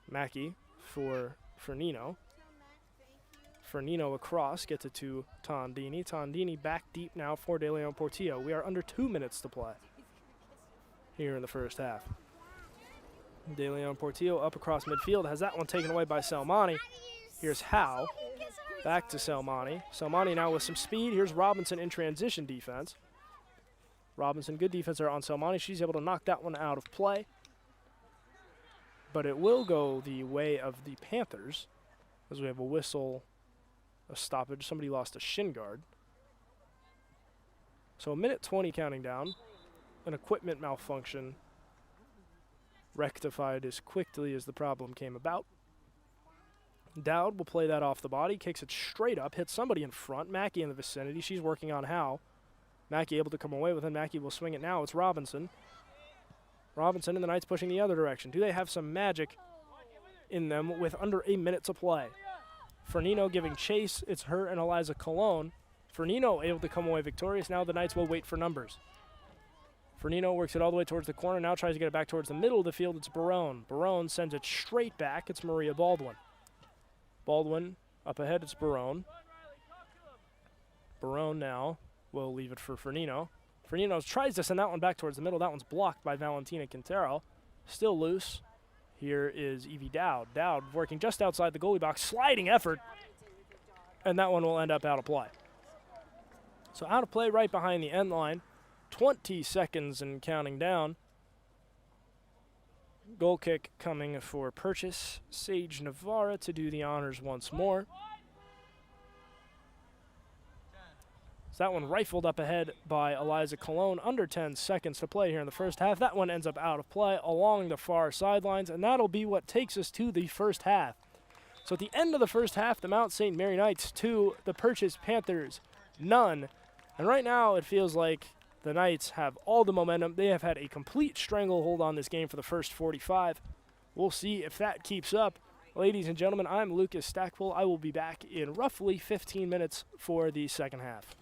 Mackey for Fornino. Fornino across, gets it to Tondini. Tondini back deep now for De Leon Portillo. We are under 2 minutes to play here in the first half. De Leon Portillo up across midfield, has that one taken away by Selmani. Here's Howe, back to Selmani. Selmani now with some speed. Here's Robinson in transition defense. Robinson, good defense there on Selmani. She's able to knock that one out of play. But it will go the way of the Panthers as we have a whistle, a stoppage. Somebody lost a shin guard. So 1:20 counting down. An equipment malfunction rectified as quickly as the problem came about. Dowd will play that off the body, kicks it straight up, hits somebody in front. Mackey in the vicinity. She's working on Howe. Mackey able to come away with it. Mackey will swing it now. It's Robinson. Robinson and the Knights pushing the other direction. Do they have some magic in them with under a minute to play? Fornino giving chase. It's her and Eliza Colon. Fornino able to come away victorious. Now the Knights will wait for numbers. Fornino works it all the way towards the corner. Now tries to get it back towards the middle of the field. It's Barone. Barone sends it straight back. It's Maria Baldwin. Baldwin up ahead. It's Barone. Barone now will leave it for Fornino. Fornino tries to send that one back towards the middle. That one's blocked by Valentina Quintero. Still loose. Here is Evie Dowd. Dowd working just outside the goalie box. Sliding effort. And that one will end up out of play. So out of play right behind the end line. 20 seconds and counting down. Goal kick coming for Purchase. Sage Navarra to do the honors once more. So that one rifled up ahead by Eliza Colon. Under 10 seconds to play here in the first half. That one ends up out of play along the far sidelines, and that'll be what takes us to the first half. So at the end of the first half, the Mount St. Mary Knights 2, the Purchase Panthers none. And right now it feels like the Knights have all the momentum. They have had a complete stranglehold on this game for the first 45. We'll see if that keeps up. Ladies and gentlemen, I'm Lucas Stackpole. I will be back in roughly 15 minutes for the second half.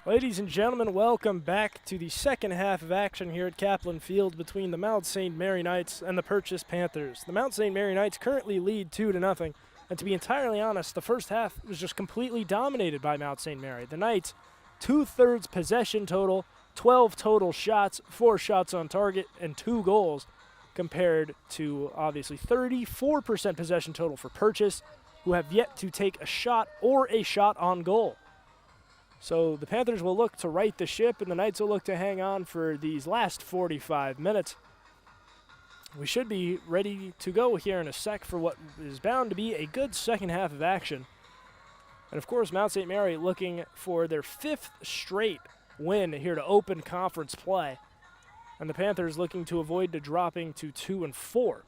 Ladies and gentlemen, welcome back to the second half of action here at Kaplan Field between the Mount St. Mary Knights and the Purchase Panthers. The Mount St. Mary Knights currently lead 2-0, and to be entirely honest, the first half was just completely dominated by Mount St. Mary. The Knights, 2/3 possession total, 12 total shots, 4 shots on target, and 2 goals, compared to obviously 34% possession total for Purchase, who have yet to take a shot or a shot on goal. So the Panthers will look to right the ship, and the Knights will look to hang on for these last 45 minutes. We should be ready to go here in a sec for what is bound to be a good second half of action. And of course, Mount St. Mary looking for their 5th straight win here to open conference play. And the Panthers looking to avoid dropping to 2-4.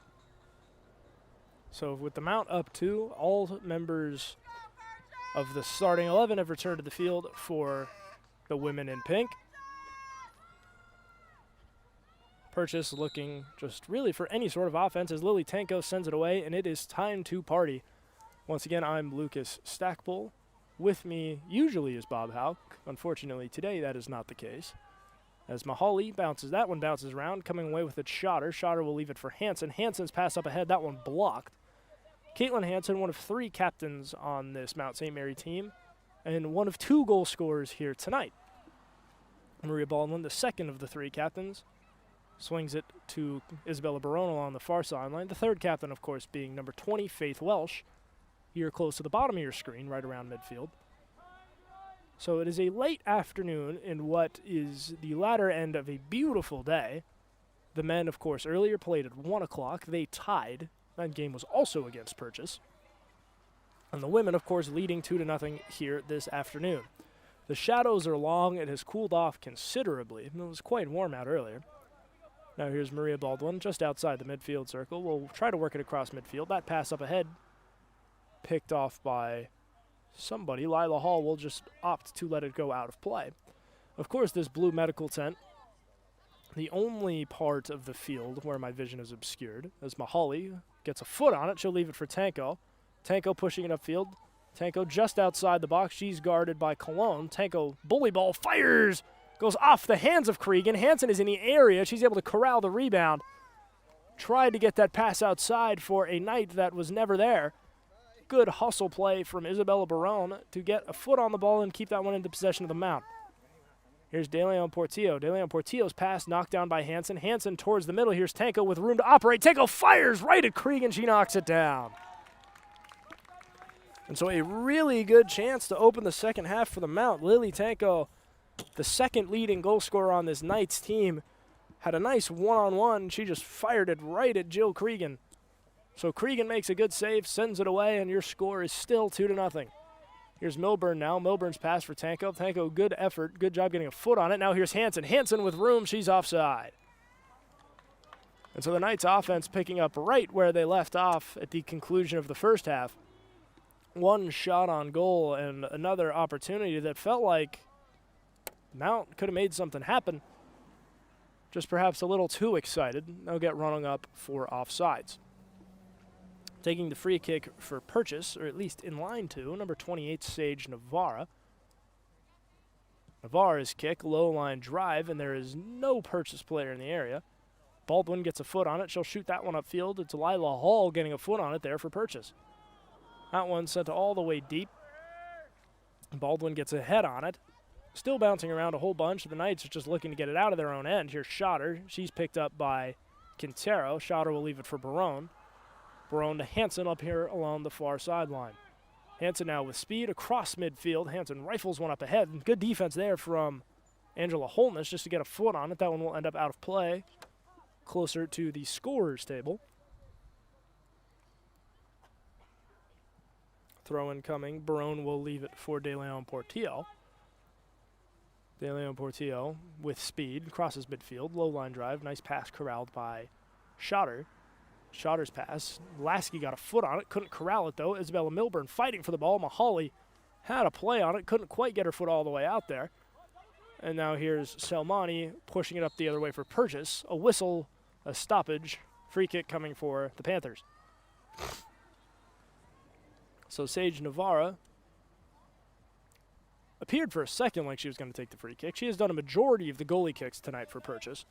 So with the Mount up 2, all members of the starting 11 have returned to the field for the women in pink. Purchase looking just really for any sort of offense as Lily Tanko sends it away, and it is time to party. Once again, I'm Lucas Stackpole. With me usually is Bob Houck. Unfortunately, today that is not the case. As Mahali bounces, that one bounces around, coming away with it Schotter. Schotter will leave it for Hansen. Hansen's pass up ahead, that one blocked. Caitlin Hansen, one of 3 captains on this Mount St. Mary team, and one of 2 goal scorers here tonight. Maria Baldwin, the second of the 3 captains, swings it to Isabella Barone along the far sideline. The 3rd captain, of course, being number 20, Faith Welsh. You're close to the bottom of your screen, right around midfield. So it is a late afternoon in what is the latter end of a beautiful day. The men, of course, earlier played at 1 o'clock. They tied. That game was also against Purchase. And the women, of course, leading 2-0 here this afternoon. The shadows are long. It has cooled off considerably. It was quite warm out earlier. Now here's Maria Baldwin just outside the midfield circle. We'll try to work it across midfield. That pass up ahead picked off by somebody. Lila Hall will just opt to let it go out of play. Of course, this blue medical tent, the only part of the field where my vision is obscured, as Mahali gets a foot on it. She'll leave it for Tanko. Tanko pushing it upfield. Tanko just outside the box. She's guarded by Cologne. Tanko bully ball fires. Goes off the hands of Cregan. Hansen is in the area. She's able to corral the rebound. Tried to get that pass outside for a Knight that was never there. Good hustle play from Isabella Barone to get a foot on the ball and keep that one into possession of the Mount. Here's DeLeon Portillo. DeLeon Portillo's pass knocked down by Hansen. Hansen towards the middle. Here's Tanko with room to operate. Tanko fires right at Cregan. She knocks it down. And so a really good chance to open the second half for the Mount. Lily Tanko, the second leading goal scorer on this Knights team, had a nice one-on-one. She just fired it right at Jill Cregan. So Cregan makes a good save, sends it away, and your score is still 2-0. Here's Milburn now. Milburn's pass for Tanko. Tanko, good effort. Good job getting a foot on it. Now here's Hansen. Hansen with room. She's offside. And so the Knights offense picking up right where they left off at the conclusion of the first half. 1 shot on goal and another opportunity that felt like Mount could have made something happen. Just perhaps a little too excited. They'll get running up for offsides. Taking the free kick for Purchase, or at least in line to, number 28, Sage Navarra. Navarra's kick, low line drive, and there is no Purchase player in the area. Baldwin gets a foot on it. She'll shoot that one upfield. It's Lila Hall getting a foot on it there for Purchase. That one sent all the way deep. Baldwin gets a head on it. Still bouncing around a whole bunch. The Knights are just looking to get it out of their own end. Here's Schotter. She's picked up by Quintero. Schotter will leave it for Barone. Barone to Hansen up here along the far sideline. Hansen now with speed across midfield. Hansen rifles one up ahead. Good defense there from Angela Holness just to get a foot on it. That one will end up out of play, closer to the scorer's table. Throw in coming. Barone will leave it for DeLeon Portillo. DeLeon Portillo with speed, crosses midfield, low line drive. Nice pass corralled by Schotter. Schotter's pass. Lasky got a foot on it. Couldn't corral it, though. Isabella Milburn fighting for the ball. Mahali had a play on it. Couldn't quite get her foot all the way out there. And now here's Selmani pushing it up the other way for Purchase. A whistle, a stoppage. Free kick coming for the Panthers. So Sage Navarra appeared for a second like she was going to take the free kick. She has done a majority of the goalie kicks tonight for Purchase.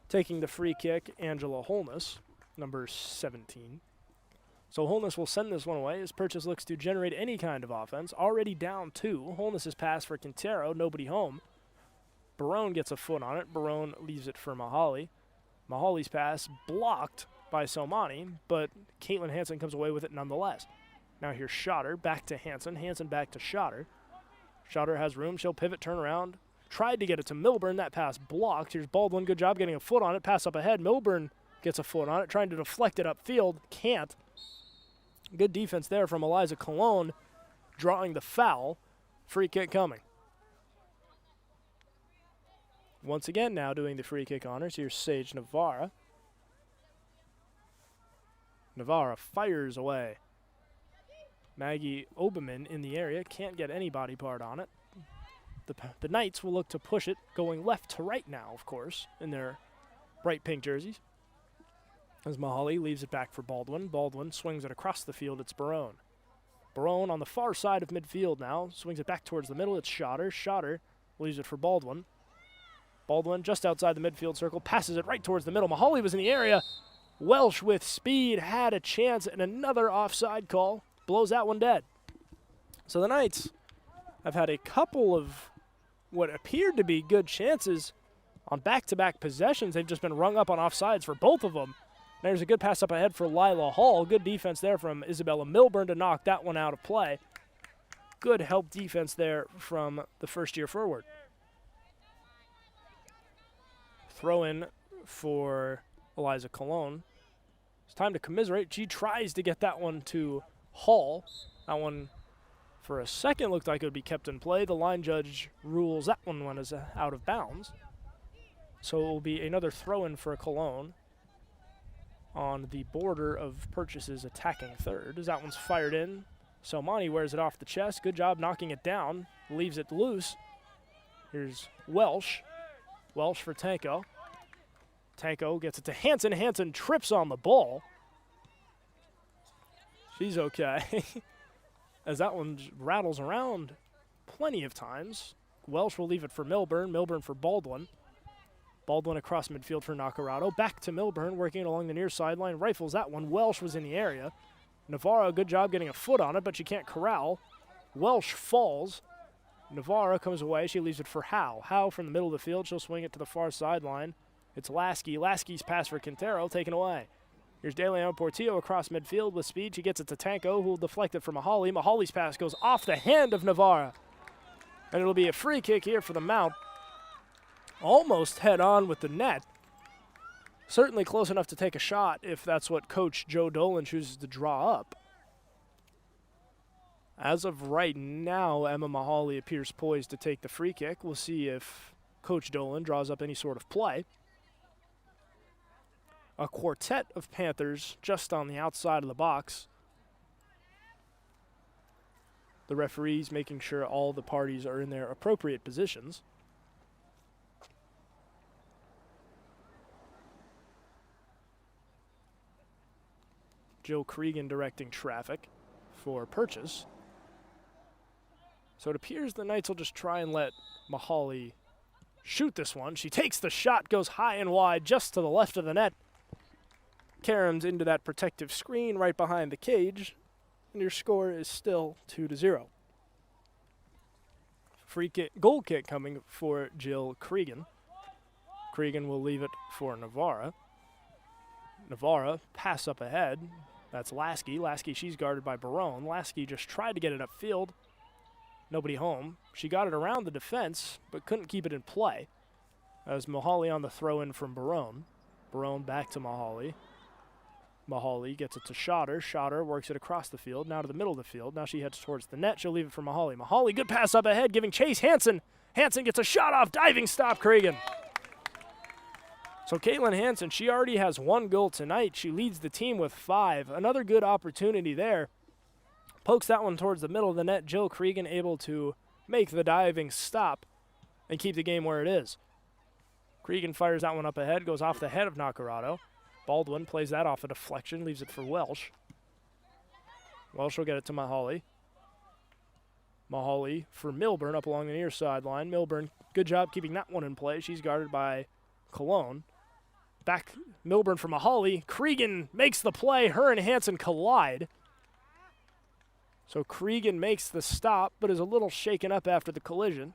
Taking the free kick, Angela Holness, number 17. So Holness will send this one away as Purchase looks to generate any kind of offense. Already down 2. Holness's pass for Quintero, nobody home. Barone gets a foot on it. Barone leaves it for Mahali. Mahali's pass blocked by Somani, but Caitlin Hansen comes away with it nonetheless. Now here's Schotter, back to Hansen. Hansen back to Schotter. Schotter has room. She'll pivot, turn around. Tried to get it to Milburn. That pass blocked. Here's Baldwin. Good job getting a foot on it. Pass up ahead. Milburn gets a foot on it, trying to deflect it upfield. Can't. Good defense there from Eliza Colon, drawing the foul. Free kick coming. Once again now doing the free kick honors. Here's Sage Navarra. Navarra fires away. Maggie Oberman in the area. Can't get any body part on it. The Knights will look to push it, going left to right now, of course, in their bright pink jerseys. As Mahali leaves it back for Baldwin. Baldwin swings it across the field. It's Barone. Barone on the far side of midfield now. Swings it back towards the middle. It's Schotter. Schotter leaves it for Baldwin. Baldwin just outside the midfield circle. Passes it right towards the middle. Mahali was in the area. Welsh with speed had a chance, and another offside call blows that one dead. So the Knights have had a couple of what appeared to be good chances on back-to-back possessions. They've just been rung up on offsides for both of them. There's a good pass up ahead for Lila Hall. Good defense there from Isabella Milburn to knock that one out of play. Good help defense there from the first-year forward. Throw in for Eliza Colon. It's time to commiserate. She tries to get that one to Hall. That one, for a second, looked like it would be kept in play. The line judge rules that one as out of bounds. So it will be another throw-in for Cologne on the border of Purchase's attacking third. As that one's fired in, Somani wears it off the chest. Good job knocking it down. Leaves it loose. Here's Welsh. Welsh for Tanko. Tanko gets it to Hansen. Hansen trips on the ball. She's okay. As that one rattles around plenty of times. Welsh will leave it for Milburn. Milburn for Baldwin. Baldwin across midfield for Nacarado. Back to Milburn, working it along the near sideline. Rifles that one. Welsh was in the area. Navarro, good job getting a foot on it, but she can't corral. Welsh falls. Navarro comes away. She leaves it for Howe. Howe from the middle of the field. She'll swing it to the far sideline. It's Lasky. Lasky's pass for Quintero, taken away. Here's De Leon Portillo across midfield with speed. She gets it to Tanko, who will deflect it from Mahali. Mahali's pass goes off the hand of Navarra. And it'll be a free kick here for the Mount. Almost head on with the net. Certainly close enough to take a shot if that's what Coach Joe Dolan chooses to draw up. As of right now, Emma Mahali appears poised to take the free kick. We'll see if Coach Dolan draws up any sort of play. A quartet of Panthers just on the outside of the box. The referees making sure all the parties are in their appropriate positions. Jill Cregan directing traffic for Purchase. So it appears the Knights will just try and let Mahali shoot this one. She takes the shot, goes high and wide just to the left of the net. Karen's into that protective screen right behind the cage, and your score is still 2-0. Free kick, goal kick coming for Jill Cregan. Cregan will leave it for Navarra. Navarra, pass up ahead. That's Lasky. Lasky, she's guarded by Barone. Lasky just tried to get it upfield. Nobody home. She got it around the defense, but couldn't keep it in play. As Mahali on the throw-in from Barone. Barone back to Mahali. Mahali gets it to Schotter. Schotter works it across the field, now to the middle of the field. Now she heads towards the net. She'll leave it for Mahali. Mahali, good pass up ahead, giving chase. Hansen. Hansen gets a shot off. Diving stop, Cregan. So Caitlin Hansen, she already has 1 goal tonight. She leads the team with 5. Another good opportunity there. Pokes that one towards the middle of the net. Jill Cregan able to make the diving stop and keep the game where it is. Cregan fires that one up ahead, goes off the head of Nacarado. Baldwin plays that off a deflection, leaves it for Welsh. Welsh will get it to Mahali. Mahaly for Milburn up along the near sideline. Milburn, good job keeping that one in play. She's guarded by Cologne. Back Milburn for Mahaly. Cregan makes the play. Her and Hansen collide. So Cregan makes the stop, but is a little shaken up after the collision.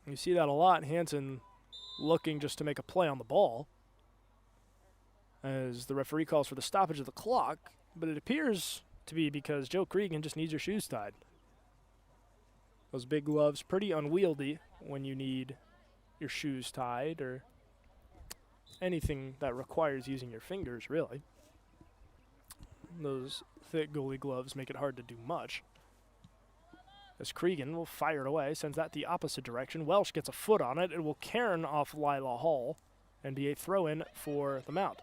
You see that a lot. Hansen looking just to make a play on the ball as the referee calls for the stoppage of the clock, but it appears to be because Joe Cregan just needs her shoes tied. Those big gloves, pretty unwieldy when you need your shoes tied or anything that requires using your fingers, really. Those thick goalie gloves make it hard to do much. As Cregan will fire it away, sends that the opposite direction. Welsh gets a foot on it. It will cairn off Lila Hall and be a throw-in for the Mount.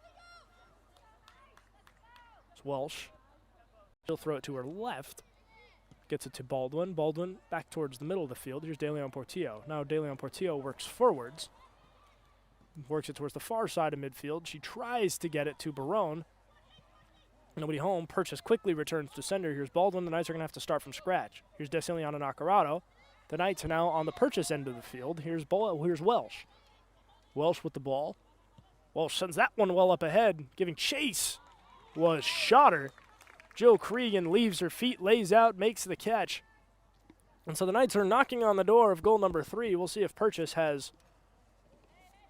It's Welsh. She'll throw it to her left. Gets it to Baldwin. Baldwin back towards the middle of the field. Here's De Leon Portillo. Now De Leon Portillo works forwards. Works it towards the far side of midfield. She tries to get it to Barone. Nobody home. Purchase quickly returns to sender. Here's Baldwin. The Knights are going to have to start from scratch. Here's Desiliana Nacarado. The Knights are now on the Purchase end of the field. Here's Welsh. Welsh with the ball. Welsh sends that one well up ahead. Giving chase was Schotter. Jill Cregan leaves her feet, lays out, makes the catch. And so the Knights are knocking on the door of goal number 3. We'll see if Purchase has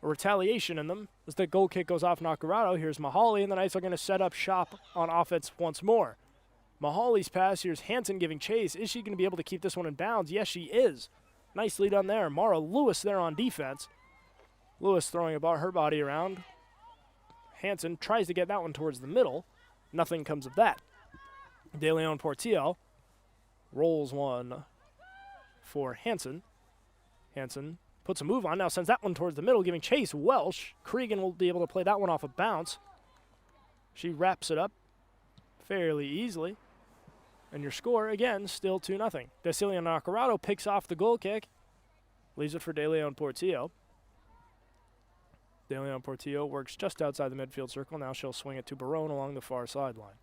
a retaliation in them. As the goal kick goes off Nacarado, here's Mahaly, and the Knights are going to set up shop on offense once more. Mahaly's pass, here's Hansen giving chase. Is she going to be able to keep this one in bounds? Yes, she is. Nicely done there. Mara Lewis there on defense. Lewis throwing her body around. Hansen tries to get that one towards the middle. Nothing comes of that. De Leon Portillo rolls one for Hansen. Hansen puts a move on, now sends that one towards the middle, giving chase. Welsh. Cregan will be able to play that one off a bounce. She wraps it up fairly easily. And your score, again, still 2-0. Desilian Nacarado picks off the goal kick. Leaves it for De Leon Portillo. De Leon Portillo works just outside the midfield circle. Now she'll swing it to Barone along the far sideline.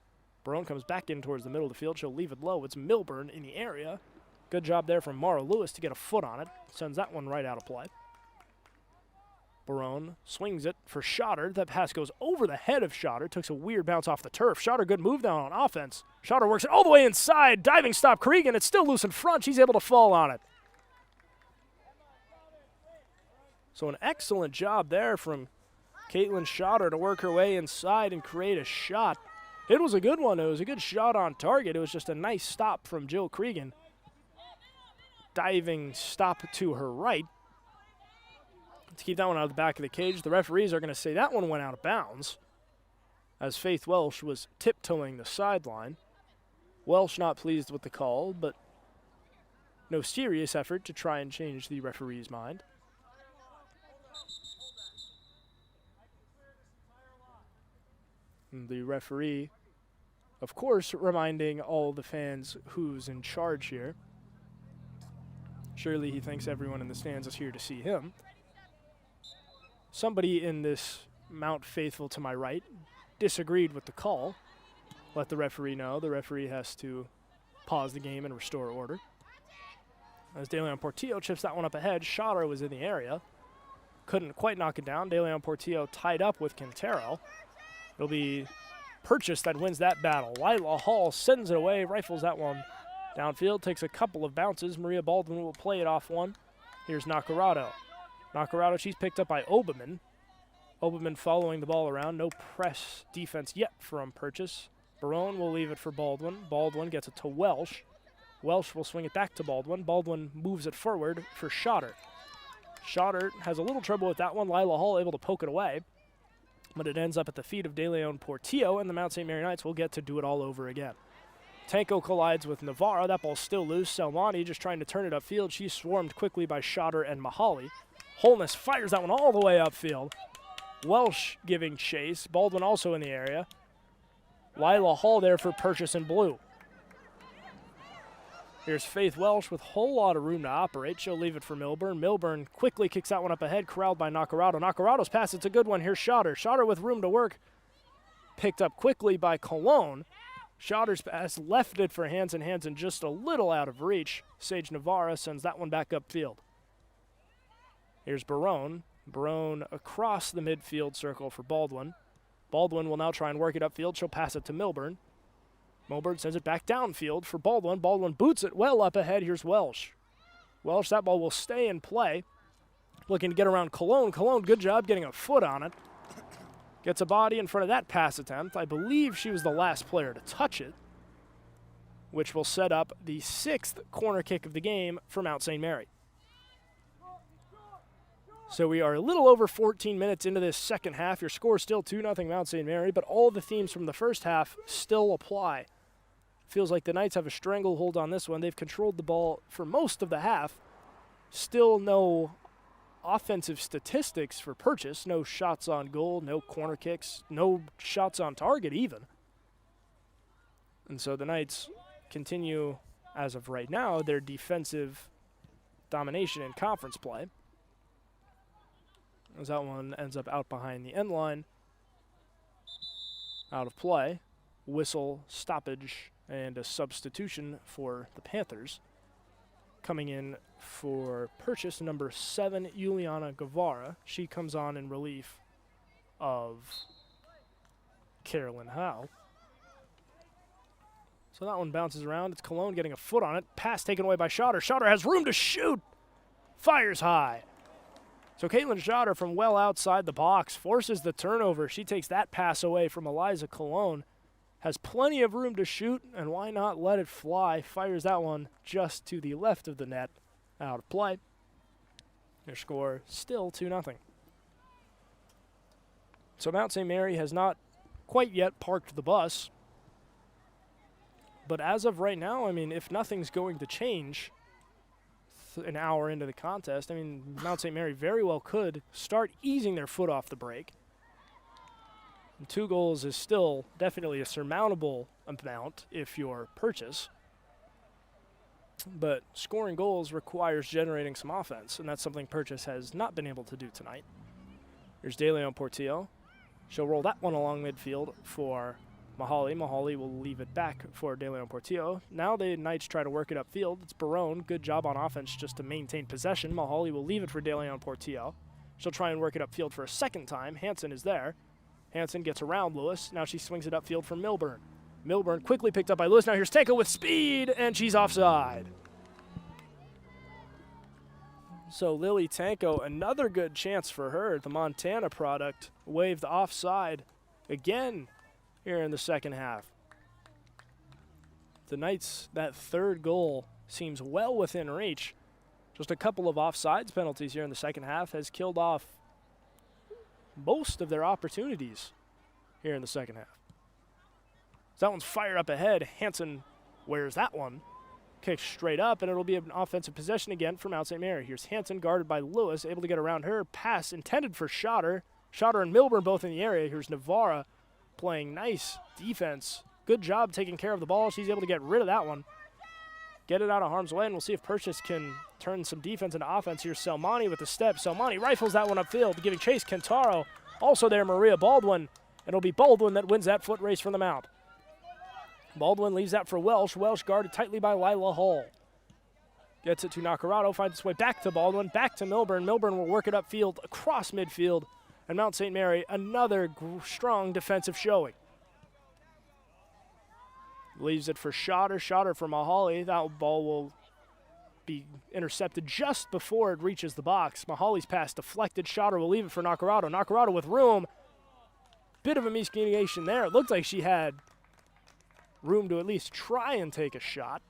Barone comes back in towards the middle of the field. She'll leave it low. It's Milburn in the area. Good job there from Mara Lewis to get a foot on it. Sends that one right out of play. Barone swings it for Schotter. That pass goes over the head of Schotter. Took a weird bounce off the turf. Schotter, good move down on offense. Schotter works it all the way inside. Diving stop Cregan. It's still loose in front. She's able to fall on it. So an excellent job there from Caitlin Schotter to work her way inside and create a shot. It was a good one. It was a good shot on target. It was just a nice stop from Jill Cregan. Diving stop to her right. To keep that one out of the back of the cage. The referees are going to say that one went out of bounds as Faith Welsh was tiptoeing the sideline. Welsh not pleased with the call, but no serious effort to try and change the referee's mind. And the referee, of course, reminding all the fans who's in charge here. Surely he thinks everyone in the stands is here to see him. Somebody in this Mount faithful to my right disagreed with the call. Let the referee know. The referee has to pause the game and restore order. As De Leon Portillo chips that one up ahead, Schotter was in the area. Couldn't quite knock it down. De Leon Portillo tied up with Quintero. It'll be Purchase that wins that battle. Lila Hall sends it away, rifles that one downfield, takes a couple of bounces. Maria Baldwin will play it off one. Here's Nacarado. Nacarado, she's picked up by Oberman. Oberman following the ball around. No press defense yet from Purchase. Barone will leave it for Baldwin. Baldwin gets it to Welsh. Welsh will swing it back to Baldwin. Baldwin moves it forward for Schotter. Schotter has a little trouble with that one. Lila Hall able to poke it away. But it ends up at the feet of De Leon Portillo, and the Mount St. Mary Knights will get to do it all over again. Tanko collides with Navarro. That ball's still loose. Selmani just trying to turn it upfield. She's swarmed quickly by Schotter and Mahaly. Holness fires that one all the way upfield. Welsh giving chase. Baldwin also in the area. Lila Hall there for Purchase in blue. Here's Faith Welsh with a whole lot of room to operate. She'll leave it for Milburn. Milburn quickly kicks that one up ahead, corralled by Nacarado. Nacarado's pass, it's a good one. Here's Schotter. Schotter with room to work. picked up quickly by Cologne. Schotter's pass left it for Hansen. Hansen just a little out of reach. Sage Navarra sends that one back upfield. Here's Barone. Barone across the midfield circle for Baldwin. Baldwin will now try and work it upfield. She'll pass it to Milburn. Milburn sends it back downfield for Baldwin. Baldwin boots it well up ahead. Here's Welsh. Welsh, that ball will stay in play. Looking to get around Cologne. Cologne, good job getting a foot on it. Gets a body in front of that pass attempt. I believe she was the last player to touch it, which will set up the 6th corner kick of the game for Mount St. Mary. So we are a little over 14 minutes into this second half. Your score is still 2-0 Mount St. Mary, but all the themes from the first half still apply. Feels like the Knights have a stranglehold on this one. They've controlled the ball for most of the half. Still no offensive statistics for Purchase. No shots on goal, no corner kicks, no shots on target even. And so the Knights continue, as of right now, their defensive domination in conference play. As that one ends up out behind the end line. Out of play. Whistle, stoppage, and a substitution for the Panthers. Coming in for Purchase, number 7, Juliana Guevara. She comes on in relief of Carolyn Howe. So that one bounces around. It's Cologne getting a foot on it. Pass taken away by Schotter. Schotter has room to shoot. Fires high. So Caitlin Schotter from well outside the box forces the turnover. She takes that pass away from Eliza Cologne. Has plenty of room to shoot, and why not let it fly? Fires that one just to the left of the net. Out of play. Their score still 2-0. So Mount St. Mary has not quite yet parked the bus. But as of right now, I mean, if nothing's going to change an hour into the contest, I mean, Mount St. Mary very well could start easing their foot off the brake. And 2 goals is still definitely a surmountable amount if you're Purchase. But scoring goals requires generating some offense, and that's something Purchase has not been able to do tonight. Here's De Leon Portillo. She'll roll that one along midfield for Mahali. Mahali will leave it back for De Leon Portillo. Now the Knights try to work it upfield. It's Barone. Good job on offense just to maintain possession. Mahali will leave it for De Leon Portillo. She'll try and work it upfield for a second time. Hansen is there. Hansen gets around Lewis. Now she swings it upfield for Milburn. Milburn quickly picked up by Lewis. Now here's Tanko with speed, and she's offside. So Lily Tanko, another good chance for her. The Montana product waved offside again here in the second half. The Knights, that 3rd goal seems well within reach. Just a couple of offsides penalties here in the second half has killed off most of their opportunities here in the second half. So that one's fired up ahead. Hansen wears that one. Kicks straight up, and it'll be an offensive possession again for Mount St. Mary. Here's Hansen guarded by Lewis, able to get around her. Pass intended for Schotter. Schotter and Milburn both in the area. Here's Navarra playing nice defense. Good job taking care of the ball. She's able to get rid of that one. Get it out of harm's way, and we'll see if Purchase can turn some defense into offense. Here's Selmani with the step. Selmani rifles that one upfield, giving chase Kentaro. Also there, Maria Baldwin. It'll be Baldwin that wins that foot race from the mount. Baldwin leaves that for Welsh. Welsh guarded tightly by Lila Hall. Gets it to Nacarado, finds its way back to Baldwin, back to Milburn. Milburn will work it upfield, across midfield, and Mount St. Mary, another strong defensive showing. Leaves it for Schotter. Schotter for Mahali. That ball will be intercepted just before it reaches the box. Mahali's pass deflected. Schotter will leave it for Nacarado. Nacarado with room. Bit of a miscommunication there. It looked like she had room to at least try and take a shot.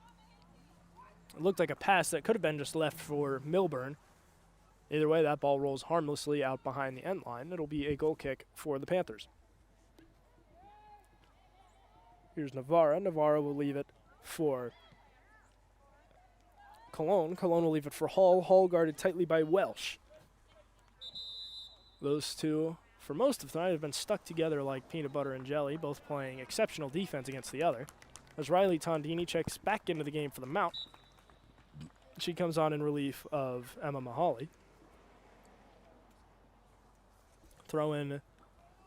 It looked like a pass that could have been just left for Milburn. Either way, that ball rolls harmlessly out behind the end line. It'll be a goal kick for the Panthers. Here's Navarra. Navarra will leave it for Cologne. Cologne will leave it for Hall. Hall guarded tightly by Welsh. Those two, for most of the night, have been stuck together like peanut butter and jelly, both playing exceptional defense against the other. As Riley Tondini checks back into the game for the Mount. She comes on in relief of Emma Mahali. Throw in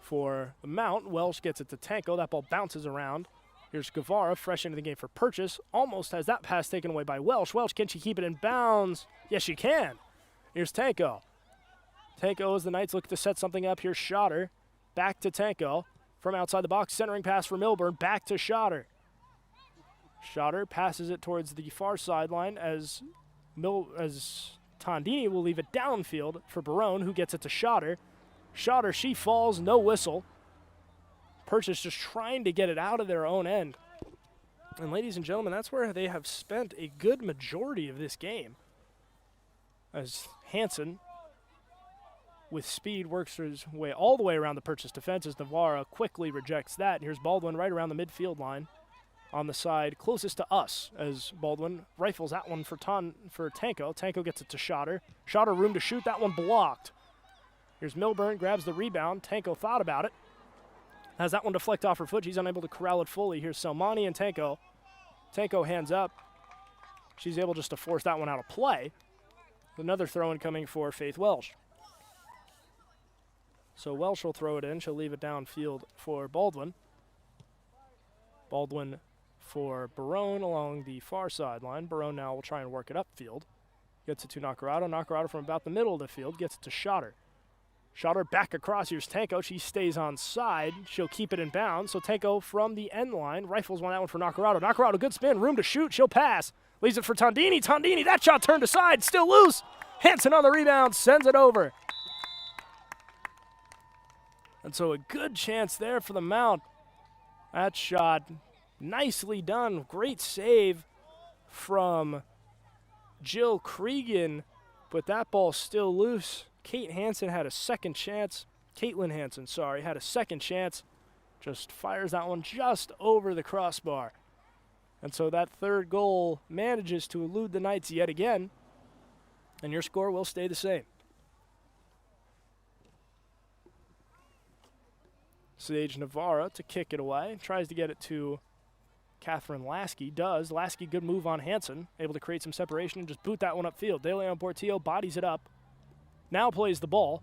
for the Mount. Welsh gets it to Tanko. That ball bounces around. Here's Guevara, fresh into the game for Purchase. Almost has that pass taken away by Welsh. Welsh, can she keep it in bounds? Yes, she can. Here's Tanko. Tanko, as the Knights look to set something up. Here's Schotter. Back to Tanko. From outside the box, centering pass for Milburn. Back to Schotter. Schotter passes it towards the far sideline as Tondini will leave it downfield for Barone, who gets it to Schotter. Schotter, she falls, no whistle. Purchase just trying to get it out of their own end. And ladies and gentlemen, that's where they have spent a good majority of this game. As Hansen, with speed, works his way all the way around the Purchase defense as Navarra quickly rejects that. And here's Baldwin right around the midfield line on the side closest to us as Baldwin rifles that one for Tanko. Tanko gets it to Schotter. Schotter room to shoot, that one blocked. Here's Milburn, grabs the rebound. Tanko thought about it. Has that one deflect off her foot. She's unable to corral it fully. Here's Selmani and Tanko. Tanko hands up. She's able just to force that one out of play. Another throw-in coming for Faith Welsh. So Welsh will throw it in. She'll leave it downfield for Baldwin. Baldwin for Barone along the far sideline. Barone now will try and work it upfield. Gets it to Nacarado. Nacarado from about the middle of the field gets it to Schotter. Schotter back across. Here's Tanko. She stays on side. She'll keep it in bounds. So Tanko from the end line rifles that one for Nacarado. Nacarado, good spin. Room to shoot. She'll pass. Leaves it for Tondini. Tondini, that shot turned aside. Still loose. Hansen on the rebound. Sends it over. And so a good chance there for the Mount. That shot nicely done. Great save from Jill Cregan. But that ball's still loose. Caitlin Hansen had a second chance. Just fires that one just over the crossbar. And so that third goal manages to elude the Knights yet again. And your score will stay the same. Sage Navarra to kick it away. Tries to get it to Catherine Lasky. Does. Lasky, good move on Hansen. Able to create some separation and just boot that one upfield. De Leon Portillo bodies it up. Now plays the ball.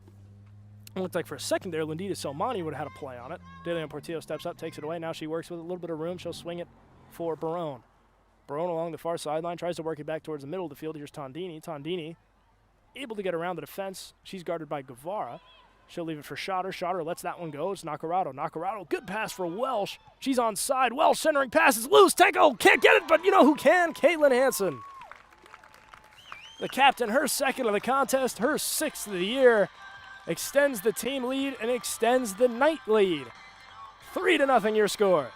It looked like for a second there, Lindita Selmani would have had a play on it. De Leon Portillo steps up, takes it away. Now she works with a little bit of room. She'll swing it for Barone. Barone along the far sideline, tries to work it back towards the middle of the field. Here's Tondini. Tondini able to get around the defense. She's guarded by Guevara. She'll leave it for Schotter. Schotter lets that one go. It's Nacarado. Nacarado, good pass for Welsh. She's on side. Welsh centering pass is loose. Tanko can't get it, but you know who can? Caitlin Hansen. The captain, her second of the contest, her sixth of the year, extends the team lead and extends the night lead. 3-0 your score.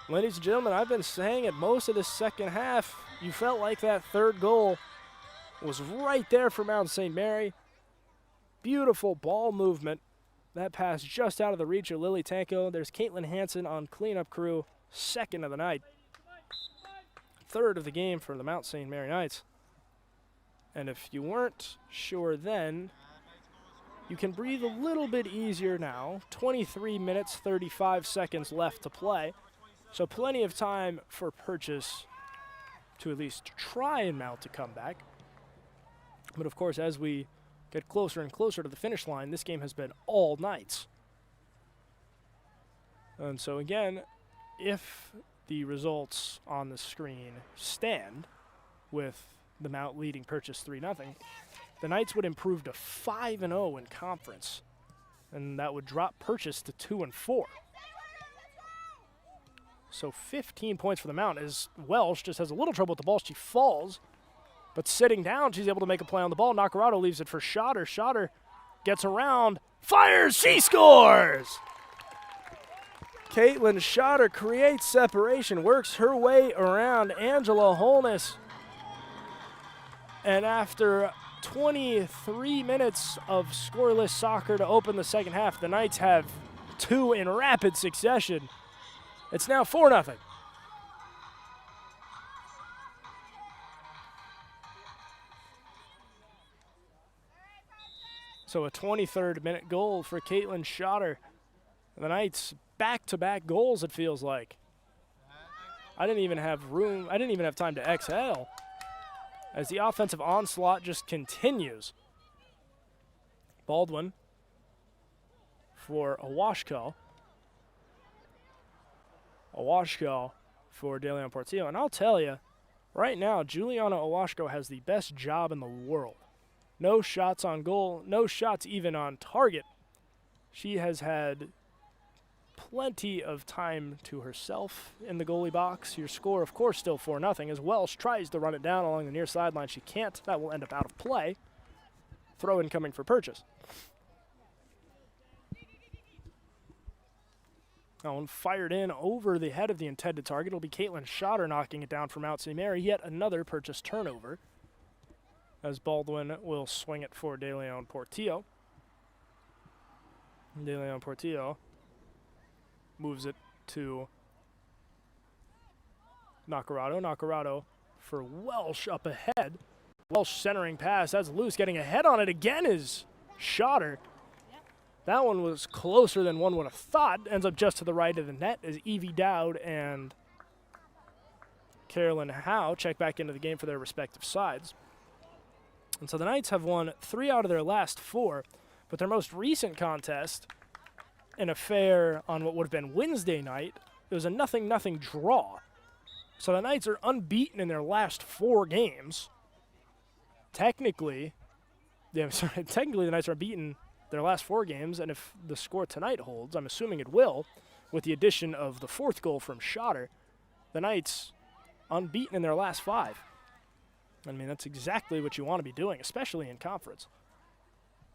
Ladies and gentlemen, I've been saying it most of the second half. You felt like that third goal was right there for Mount St. Mary. Beautiful ball movement. That pass just out of the reach of Lily Tanko. There's Caitlin Hansen on cleanup crew, second of the night. Third of the game for the Mount St. Mary Knights. And if you weren't sure then, you can breathe a little bit easier now. 23 minutes, 35 seconds left to play. So plenty of time for Purchase to at least try and mount a comeback. But of course, as we get closer and closer to the finish line, this game has been all Knights. And so again, if the results on the screen stand with the Mount leading Purchase 3-0, the Knights would improve to 5-0 in conference, and that would drop Purchase to 2-4. So 15 points for the Mount as Welsh just has a little trouble with the ball. She falls, but sitting down, she's able to make a play on the ball. Nacarado leaves it for Schotter. Schotter gets around, fires, she scores! Caitlin Schotter creates separation, works her way around Angela Holness. And after 23 minutes of scoreless soccer to open the second half, the Knights have two in rapid succession. It's now 4-0. So a 23rd minute goal for Caitlin Schotter. The Knights back-to-back goals, it feels like. I didn't even have time to exhale as the offensive onslaught just continues. Baldwin for Awashko. Awashko for De Leon Portillo. And I'll tell you, right now, Juliana Awashko has the best job in the world. No shots on goal, no shots even on target. She has had plenty of time to herself in the goalie box. Your score, of course, still 4-0 as Welsh tries to run it down along the near sideline. She can't. That will end up out of play. Throw-in coming for Purchase. That one fired in over the head of the intended target. It'll be Caitlin Schotter knocking it down for Mount St. Mary. Yet another Purchase turnover, as Baldwin will swing it for De Leon Portillo. De Leon Portillo moves it to Nacarado. Nacarado for Welsh up ahead. Welsh centering pass. That's loose. Getting ahead on it again is Schotter. That one was closer than one would have thought. Ends up just to the right of the net as Evie Dowd and Carolyn Howe check back into the game for their respective sides. And so the Knights have won 3 out of their last 4, but their most recent contest, an affair on what would have been Wednesday night, it was a 0-0 draw. So the Knights are unbeaten in their last 4 games. Technically, technically the Knights are unbeaten their last 4 games, and if the score tonight holds, I'm assuming it will, with the addition of the 4th goal from Schotter, the Knights unbeaten in their last 5. I mean, that's exactly what you want to be doing, especially in conference.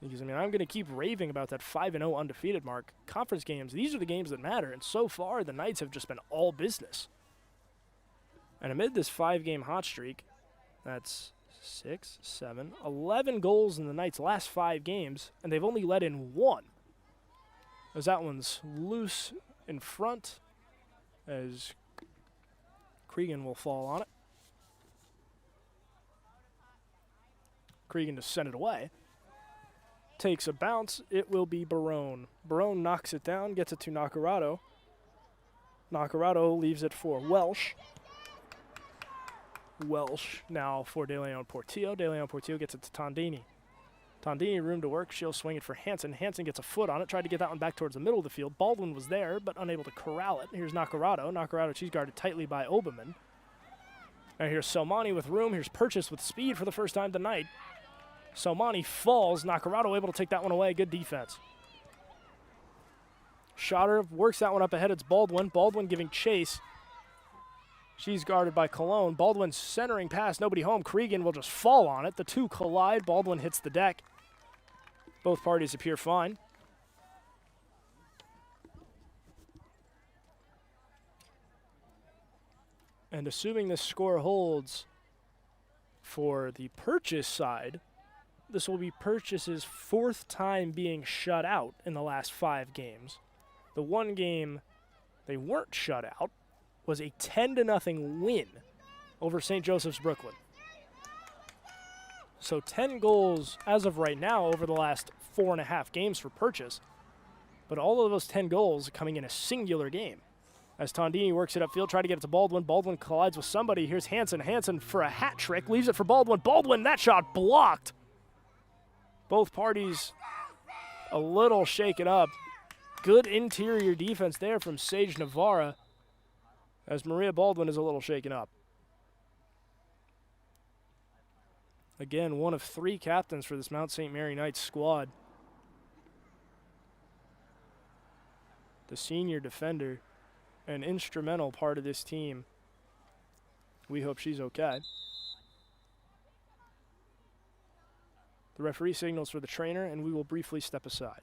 Because, I mean, I'm going to keep raving about that 5-0 undefeated mark. Conference games, these are the games that matter, and so far the Knights have just been all business. And amid this 5-game hot streak, that's 6, 7, 11 goals in the Knights' last 5 games, and they've only let in 1. As that one's loose in front, as Cregan will fall on it. Cregan to send it away. Takes a bounce. It will be Barone. Barone knocks it down, gets it to Nacarado. Nacarado leaves it for Welsh. Welsh now for De Leon Portillo. De Leon Portillo gets it to Tondini. Tondini, room to work. She'll swing it for Hansen. Hansen gets a foot on it. Tried to get that one back towards the middle of the field. Baldwin was there, but unable to corral it. Here's Nacarado. Nacarado, she's guarded tightly by Oberman. Now here's Somani with room. Here's Purchase with speed for the first time tonight. Somani falls. Nacarado able to take that one away. Good defense. Schotter works that one up ahead. It's Baldwin. Baldwin giving chase. She's guarded by Cologne. Baldwin centering pass. Nobody home. Cregan will just fall on it. The two collide. Baldwin hits the deck. Both parties appear fine. And assuming this score holds for the Purchase side, this will be Purchase's 4th time being shut out in the last 5 games. The one game they weren't shut out was a 10-0 win over St. Joseph's Brooklyn. So 10 goals as of right now over the last 4.5 games for Purchase. But all of those 10 goals coming in a singular game. As Tondini works it upfield, try to get it to Baldwin. Baldwin collides with somebody. Here's Hansen. Hansen for a hat trick. Leaves it for Baldwin. Baldwin, that shot blocked. Both parties a little shaken up. Good interior defense there from Sage Navarra, as Maria Baldwin is a little shaken up. Again, one of 3 captains for this Mount St. Mary Knights squad. The senior defender, an instrumental part of this team. We hope she's okay. The referee signals for the trainer, and we will briefly step aside.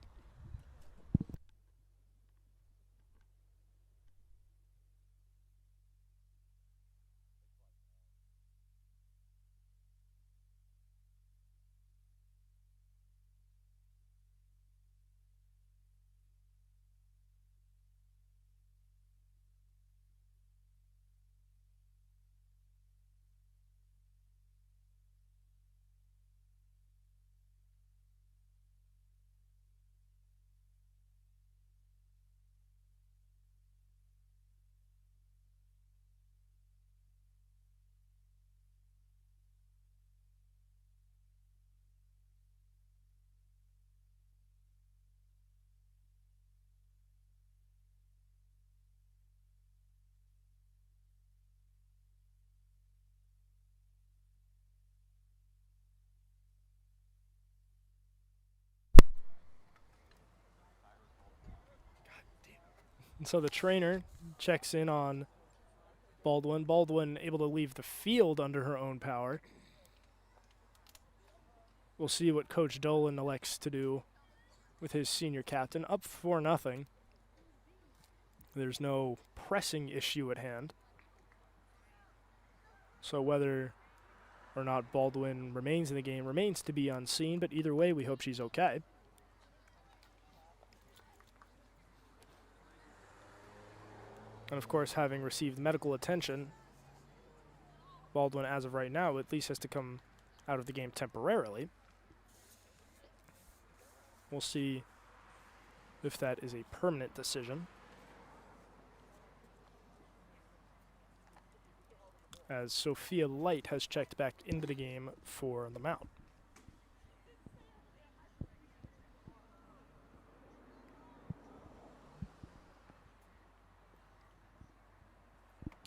And so the trainer checks in on Baldwin. Baldwin able to leave the field under her own power. We'll see what Coach Dolan elects to do with his senior captain. Up 4-0. There's no pressing issue at hand. So whether or not Baldwin remains in the game remains to be unseen, but either way, we hope she's okay. And of course, having received medical attention, Baldwin, as of right now, at least has to come out of the game temporarily. We'll see if that is a permanent decision, as Sophia Light has checked back into the game for the Mount.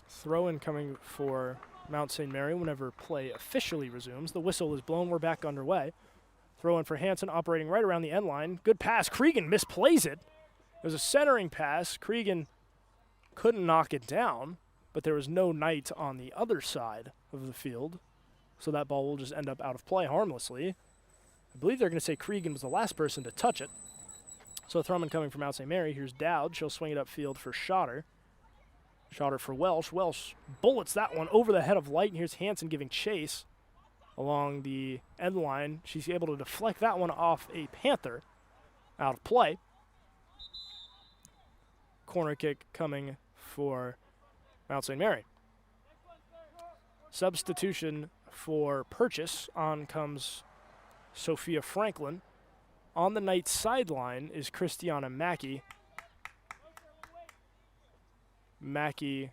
Throw-in coming for Mount St. Mary whenever play officially resumes. The whistle is blown. We're back underway. Throw-in for Hansen, operating right around the end line. Good pass. Cregan misplays it. It was a centering pass. Cregan couldn't knock it down, but there was no Knight on the other side of the field, so that ball will just end up out of play harmlessly. I believe they're going to say Cregan was the last person to touch it. So throw-in coming from Mount St. Mary. Here's Dowd. She'll swing it upfield for Schotter. Schotter for Welsh. Welsh bullets that one over the head of Light, and here's Hansen giving chase along the end line. She's able to deflect that one off a Panther out of play. Corner kick coming for Mount St. Mary. Substitution for Purchase. On comes Sophia Franklin. On the Knights sideline is Christiana Mackey. Mackey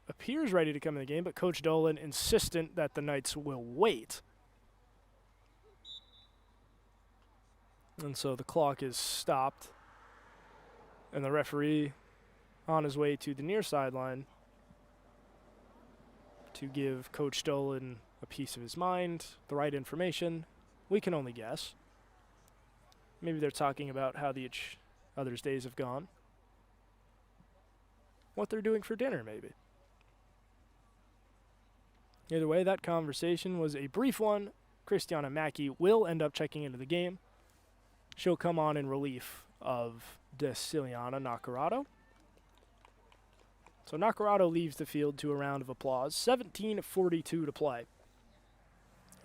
appears ready to come in the game, but Coach Dolan insistent that the Knights will wait. And so the clock is stopped, and the referee on his way to the near sideline to give Coach Dolan a piece of his mind, the right information. We can only guess. Maybe they're talking about how the other's days have gone. What they're doing for dinner, maybe. Either way, that conversation was a brief one. Christiana Mackey will end up checking into the game. She'll come on in relief of Desiliana Nacarado. So Nacarado leaves the field to a round of applause. 17:42 to play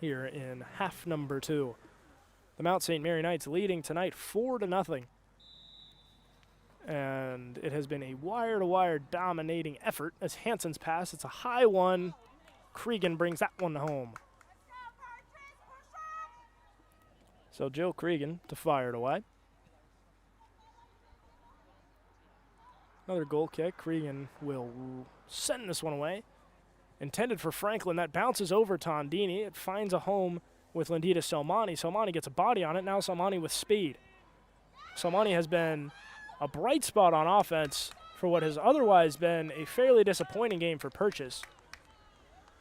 here in half number 2. The Mount St. Mary Knights leading tonight 4-0. And it has been a wire-to-wire dominating effort as Hansen's pass. It's a high one. Cregan brings that one home. So Jill Cregan to fire it away. Another goal kick. Cregan will send this one away. Intended for Franklin. That bounces over Tondini. It finds a home with Lindita Selmani. Selmani gets a body on it. Now Selmani with speed. Selmani has been a bright spot on offense for what has otherwise been a fairly disappointing game for Purchase.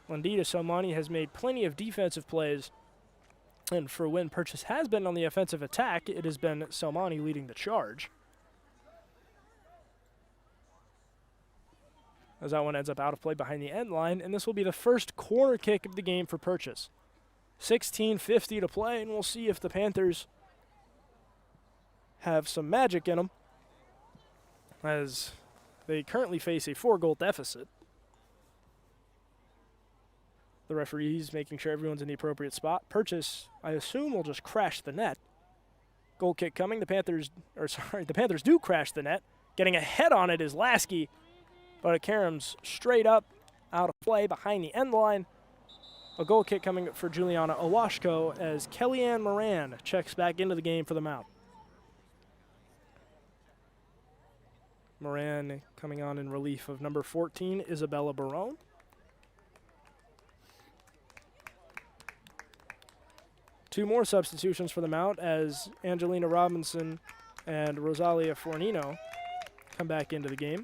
Lindita Selmani has made plenty of defensive plays, and for when Purchase has been on the offensive attack, it has been Selmani leading the charge. As that one ends up out of play behind the end line, and this will be the first corner kick of the game for Purchase. 16:50 to play, and we'll see if the Panthers have some magic in them, as they currently face a 4-goal deficit. The referee's making sure everyone's in the appropriate spot. Purchase, I assume, will just crash the net. Goal kick coming. The Panthers do crash the net. Getting a head on it is Lasky, but it caroms straight up out of play behind the end line. A goal kick coming for Juliana Owashko as Kellyanne Moran checks back into the game for the Mount. Moran coming on in relief of number 14, Isabella Barone. Two more substitutions for the Mount as Angelina Robinson and Rosalia Fornino come back into the game.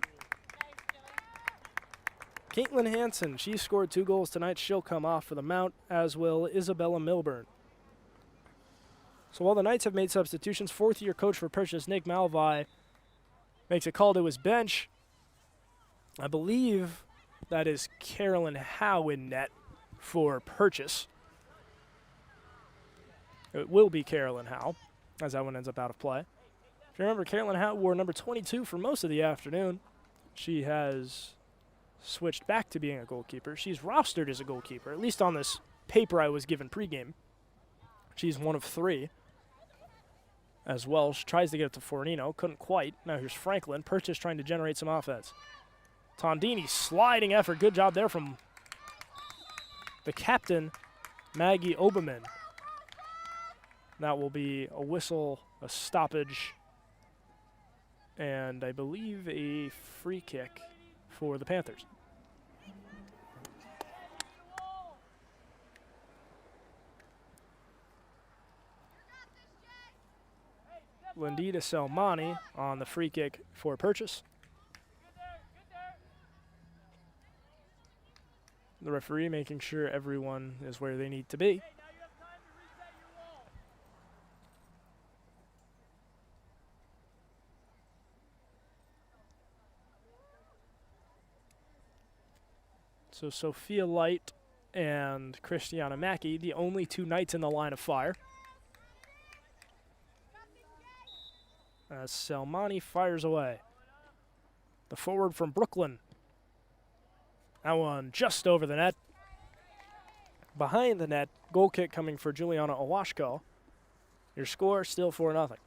Caitlin Hansen, she scored 2 goals tonight. She'll come off for the Mount, as will Isabella Milburn. So while the Knights have made substitutions, fourth-year coach for Purchase, Nick Malvi, makes a call to his bench. I believe that is Carolyn Howe in net for Purchase. It will be Carolyn Howe, as that one ends up out of play. If you remember, Carolyn Howe wore number 22 for most of the afternoon. She has switched back to being a goalkeeper. She's rostered as a goalkeeper, at least on this paper I was given pregame. She's one of 3 as well. She tries to get it to Fornino, couldn't quite. Now here's Franklin. Purchase trying to generate some offense. Tondini, sliding effort. Good job there from the captain, Maggie Oberman. That will be a whistle, a stoppage, and I believe a free kick for the Panthers. Lindita Selmani on the free kick for Purchase. The referee making sure everyone is where they need to be. So Sophia Light and Christiana Mackey, the only 2 Knights in the line of fire. As Selmani fires away. The forward from Brooklyn. That one just over the net. Behind the net, goal kick coming for Juliana Owashko. Your score still 4-0.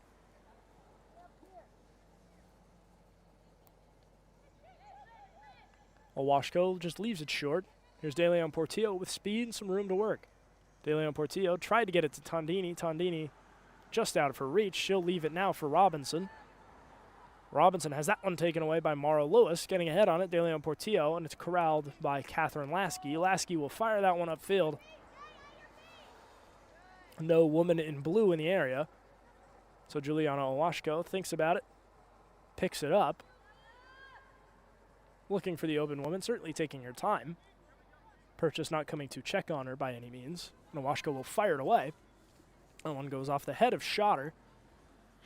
Owashko just leaves it short. Here's De Leon Portillo with speed and some room to work. De Leon Portillo tried to get it to Tondini. Tondini just out of her reach. She'll leave it now for Robinson. Robinson has that one taken away by Mara Lewis, getting ahead on it. De Leon Portillo, and it's corralled by Catherine Lasky. Lasky will fire that one upfield. No woman in blue in the area. So Juliana Owashko thinks about it, picks it up. Looking for the open woman, certainly taking her time. Purchase not coming to check on her by any means. And Owashko will fire it away. That one goes off the head of Schotter.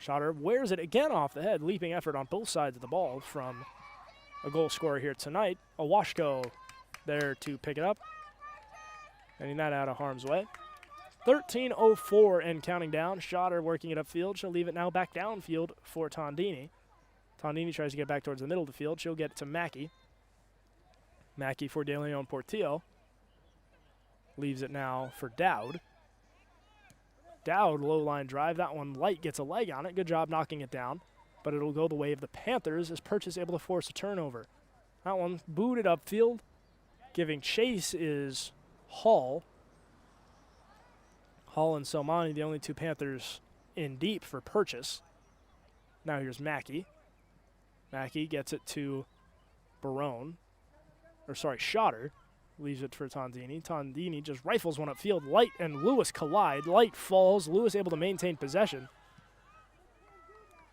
Schotter wears it again off the head. Leaping effort on both sides of the ball from a goal scorer here tonight. Owashko there to pick it up. Getting that out of harm's way. 13:04 and counting down. Schotter working it upfield. She'll leave it now back downfield for Tondini. Tondini tries to get back towards the middle of the field. She'll get it to Mackey. Mackey for De Leon Portillo. Leaves it now for Dowd. Dowd, low line drive. That one Light gets a leg on it. Good job knocking it down. But it'll go the way of the Panthers as Purchase able to force a turnover. That one booted upfield. Giving chase is Hall. Hall and Selmani, the only 2 Panthers in deep for Purchase. Now here's Mackey. Mackey gets it to Schotter. Leaves it for Tondini. Tondini just rifles one upfield. Light and Lewis collide. Light falls. Lewis able to maintain possession.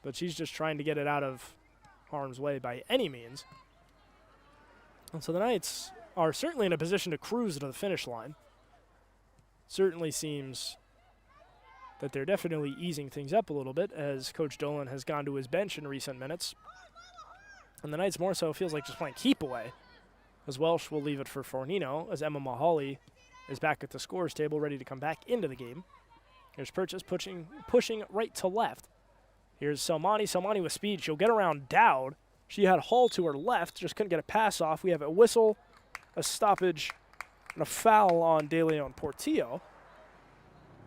But she's just trying to get it out of harm's way by any means. And so the Knights are certainly in a position to cruise to the finish line. Certainly seems that they're definitely easing things up a little bit as Coach Dolan has gone to his bench in recent minutes. And the Knights more so feels like just playing keep away. As Welsh will leave it for Fornino as Emma Mahali is back at the scorers table ready to come back into the game. Here's Purchase pushing right to left. Here's Selmani. Selmani with speed. She'll get around Dowd. She had Hall to her left, just couldn't get a pass off. We have a whistle, a stoppage, and a foul on De Leon Portillo.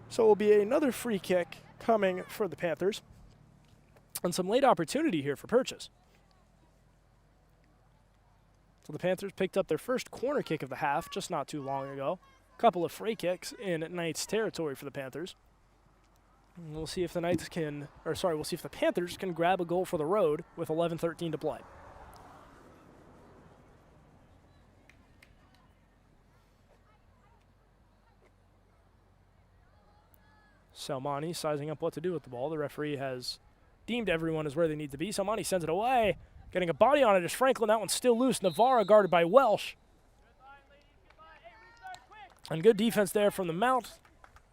So it will be another free kick coming for the Panthers. And some late opportunity here for Purchase. So the Panthers picked up their first corner kick of the half just not too long ago. A couple of free kicks in Knights territory for the Panthers. And we'll see if the we'll see if the Panthers can grab a goal for the road with 11:13 to play. Selmani sizing up what to do with the ball. The referee has deemed everyone as where they need to be. Selmani sends it away. Getting a body on it is Franklin. That one's still loose. Navarra guarded by Welsh. And good defense there from the Mount.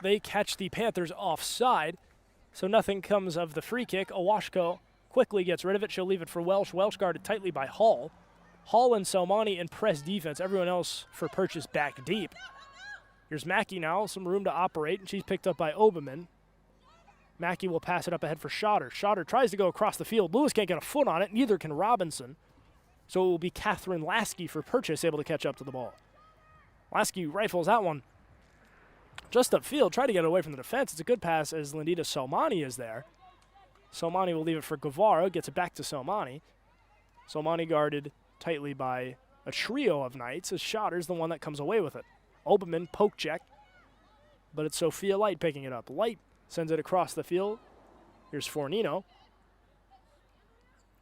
They catch the Panthers offside. So nothing comes of the free kick. Owashko quickly gets rid of it. She'll leave it for Welsh. Welsh guarded tightly by Hall. Hall and Salmani in press defense. Everyone else for Purchase back deep. Here's Mackey now, some room to operate, and she's picked up by Oberman. Mackey will pass it up ahead for Schotter. Schotter tries to go across the field. Lewis can't get a foot on it, neither can Robinson. So it will be Catherine Lasky for Purchase able to catch up to the ball. Lasky rifles that one just upfield, try to get away from the defense. It's a good pass as Lindita Salmani is there. Salmani will leave it for Guevara, gets it back to Salmani. Salmani guarded tightly by a trio of Knights as Schotter's the one that comes away with it. Oberman, poke check, but it's Sophia Light picking it up. Light sends it across the field. Here's Fornino.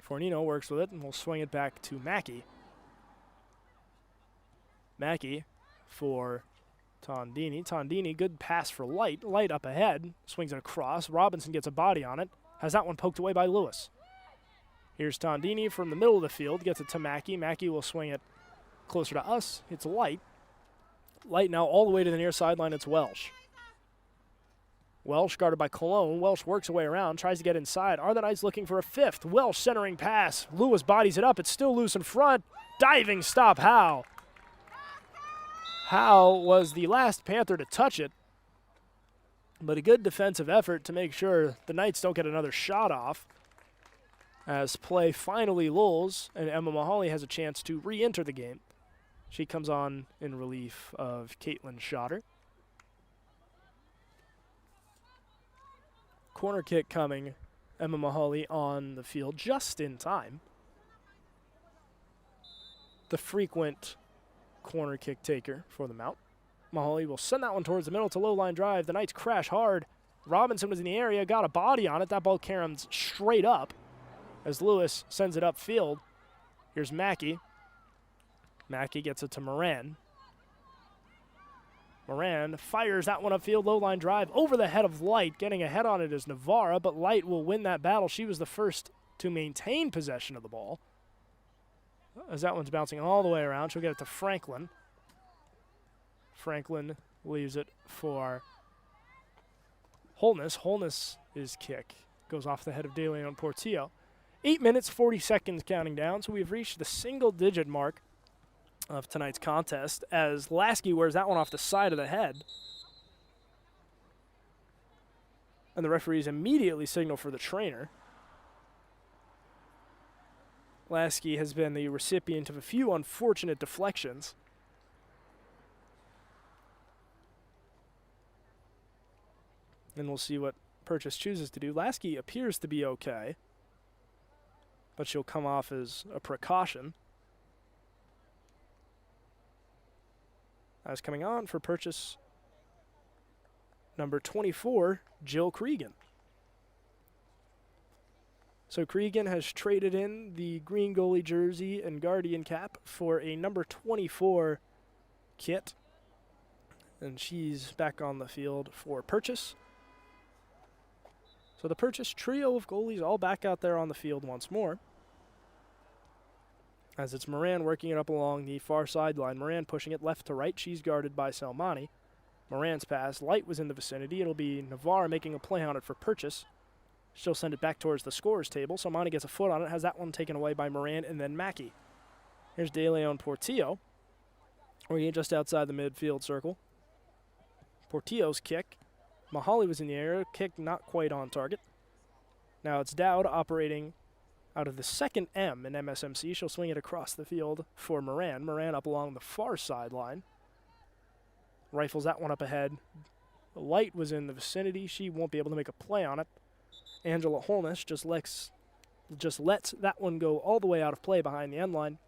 Fornino works with it and will swing it back to Mackey. Mackey for Tondini. Tondini, good pass for Light. Light up ahead, swings it across. Robinson gets a body on it. Has that one poked away by Lewis. Here's Tondini from the middle of the field, gets it to Mackey. Mackey will swing it closer to us. It's Light. Light now all the way to the near sideline. It's Welsh. Welsh guarded by Cologne. Welsh works her way around, tries to get inside. Are the Knights looking for a fifth? Welsh centering pass. Lewis bodies it up. It's still loose in front. Diving stop, Howe. Howe was the last Panther to touch it, but a good defensive effort to make sure the Knights don't get another shot off. As play finally lulls, and Emma Mahaly has a chance to re-enter the game. She comes on in relief of Caitlin Schotter. Corner kick coming. Emma Mahaly on the field just in time. The frequent corner kick taker for the Mount. Mahaly will send that one towards the middle. It's a low line drive. The Knights crash hard. Robinson was in the area, got a body on it. That ball caroms straight up as Lewis sends it upfield. Here's Mackey. Mackey gets it to Moran. Moran fires that one upfield, low line drive over the head of Light. Getting ahead on it is Navarra, but Light will win that battle. She was the first to maintain possession of the ball. As that one's bouncing all the way around, she'll get it to Franklin. Franklin leaves it for Holness. Holness's kick goes off the head of De Leon Portillo. 8 minutes, 40 seconds counting down, so we've reached the single-digit mark of tonight's contest as Lasky wears that one off the side of the head. And the referees immediately signal for the trainer. Lasky has been the recipient of a few unfortunate deflections. And we'll see what Purchase chooses to do. Lasky appears to be okay, but she'll come off as a precaution. As coming on for Purchase, number 24, Jill Cregan. So Cregan has traded in the green goalie jersey and guardian cap for a number 24 kit. And she's back on the field for Purchase. So the Purchase trio of goalies all back out there on the field once more. As it's Moran working it up along the far sideline. Moran pushing it left to right. She's guarded by Salmani. Moran's pass. Light was in the vicinity. It'll be Navarra making a play on it for Purchase. She'll send it back towards the scorer's table. Salmani gets a foot on it. Has that one taken away by Moran and then Mackey. Here's De Leon Portillo. Working just outside the midfield circle. Portillo's kick. Mahaly was in the area. Kick not quite on target. Now it's Dowd operating out of the second M in MSMC. She'll swing it across the field for Moran. Moran up along the far sideline. Rifles that one up ahead. Light was in the vicinity. She won't be able to make a play on it. Angela Holness just lets that one go all the way out of play behind the end line.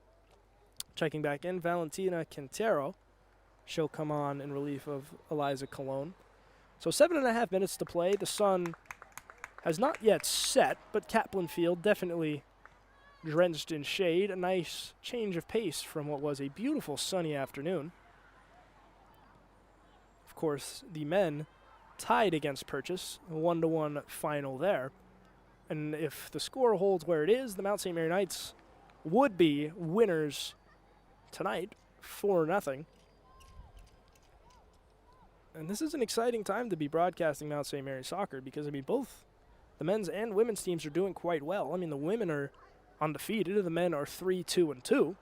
Checking back in, Valentina Quintero. She'll come on in relief of Eliza Colon. So 7.5 minutes to play. The sun has not yet set, but Kaplan Field definitely drenched in shade. A nice change of pace from what was a beautiful sunny afternoon. Of course, the men tied against Purchase, a 1-1 final there. And if the score holds where it is, the Mount St. Mary Knights would be winners tonight, 4-0. And this is an exciting time to be broadcasting Mount St. Mary soccer because, I mean, both the men's and women's teams are doing quite well. I mean, the women are undefeated, and the men are 3-2-2.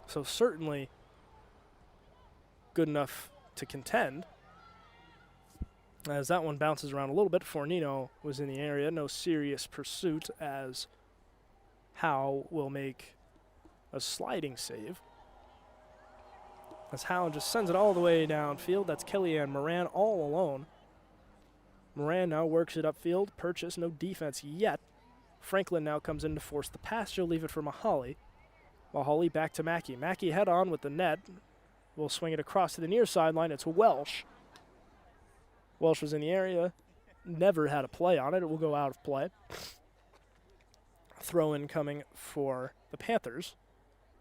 So certainly good enough to contend. As that one bounces around a little bit, Fornino was in the area. No serious pursuit, as Howe will make a sliding save. As Howe just sends it all the way downfield. That's Kellyanne Moran all alone. Moran now works it upfield. Purchase, no defense yet. Franklin now comes in to force the pass. She'll leave it for Mahali. Mahali back to Mackey. Mackey head on with the net. Will swing it across to the near sideline. It's Welsh. Welsh was in the area. Never had a play on it. It will go out of play. Throw in coming for the Panthers.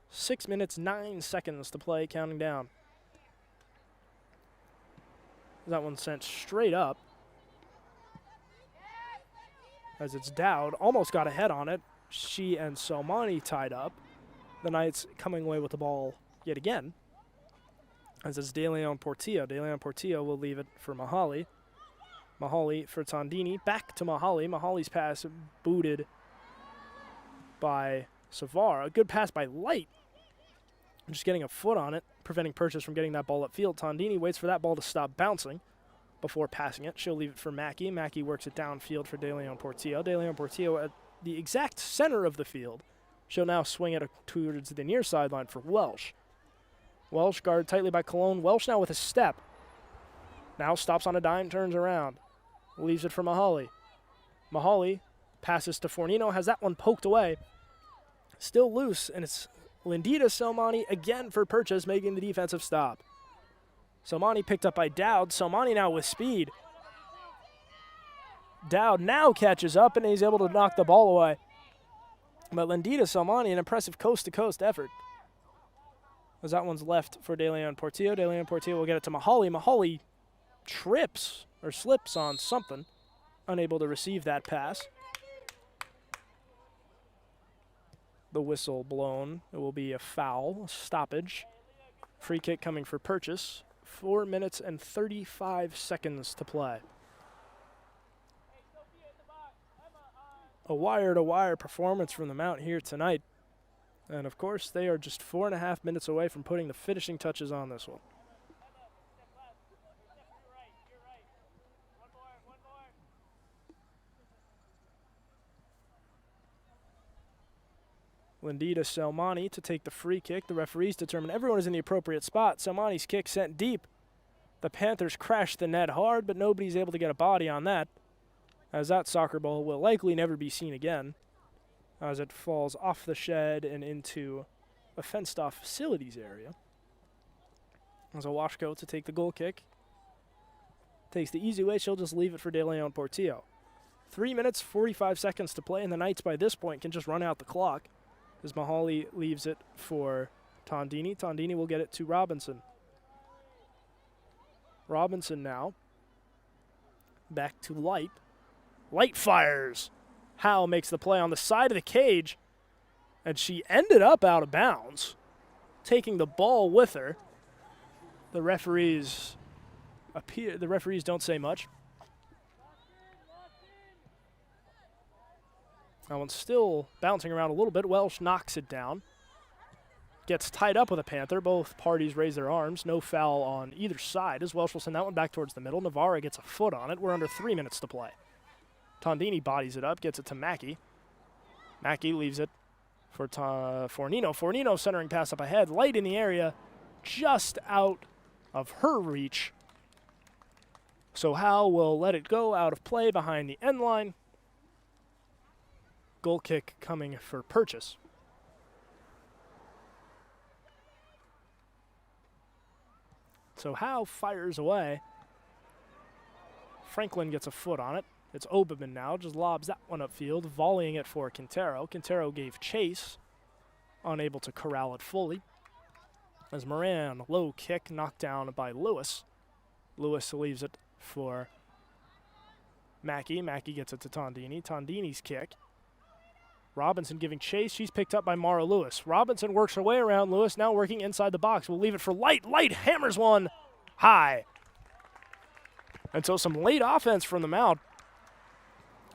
6 minutes, 9 seconds to play, counting down. That one sent straight up. As it's Dowd, almost got a head on it. She and Somani tied up. The Knights coming away with the ball yet again. As it's De Leon Portillo. De Leon Portillo will leave it for Mahali. Mahali for Tondini. Back to Mahali. Mahali's pass booted by Savara. A good pass by Light. Just getting a foot on it, preventing Purchase from getting that ball upfield. Tondini waits for that ball to stop bouncing before passing it. She'll leave it for Mackey. Mackey works it downfield for De Leon Portillo. De Leon Portillo at the exact center of the field. She'll now swing it towards the near sideline for Welsh. Welsh guarded tightly by Cologne. Welsh now with a step. Now stops on a dime, turns around. Leaves it for Mahali. Mahali passes to Fornino, has that one poked away. Still loose, and it's Lindita Somani again for Purchase, making the defensive stop. Somani picked up by Dowd. Somani now with speed. Dowd now catches up, and he's able to knock the ball away. But Lindita Somani, an impressive coast-to-coast effort. As that one's left for De Leon Portillo. De Leon Portillo will get it to Mahali. Mahali trips or slips on something, unable to receive that pass. The whistle blown. It will be a foul, a stoppage. Free kick coming for Purchase. 4 minutes and 35 seconds to play. A wire-to-wire performance from the Mount here tonight. And, of course, they are just 4.5 minutes away from putting the finishing touches on this one. Lindita Selmani to take the free kick. The referees determine everyone is in the appropriate spot. Selmani's kick sent deep. The Panthers crash the net hard, but nobody's able to get a body on that, as that soccer ball will likely never be seen again, as it falls off the shed and into a fenced-off facilities area. As Awashko to take the goal kick. Takes the easy way. She'll just leave it for De Leon Portillo. 3 minutes, 45 seconds to play, and the Knights by this point can just run out the clock, as Mahali leaves it for Tondini. Tondini will get it to Robinson. Robinson now back to Light. Light fires. Howe makes the play on the side of the cage, and she ended up out of bounds, taking the ball with her. The referees don't say much. That one's still bouncing around a little bit. Welsh knocks it down. Gets tied up with a Panther. Both parties raise their arms. No foul on either side, as Welsh will send that one back towards the middle. Navarra gets a foot on it. We're under 3 minutes to play. Tondini bodies it up, gets it to Mackey. Mackey leaves it for Fornino. Fornino centering pass up ahead. Light in the area, just out of her reach. So Howe will let it go out of play behind the end line. Goal kick coming for Purchase. So Howe fires away. Franklin gets a foot on it. It's Oberman now, just lobs that one upfield, volleying it for Quintero. Quintero gave chase, unable to corral it fully. As Moran, low kick, knocked down by Lewis. Lewis leaves it for Mackey. Mackey gets it to Tondini. Tondini's kick. Robinson giving chase. She's picked up by Mara Lewis. Robinson works her way around Lewis, now working inside the box. We'll leave it for Light. Light hammers one high. And so some late offense from the Mount.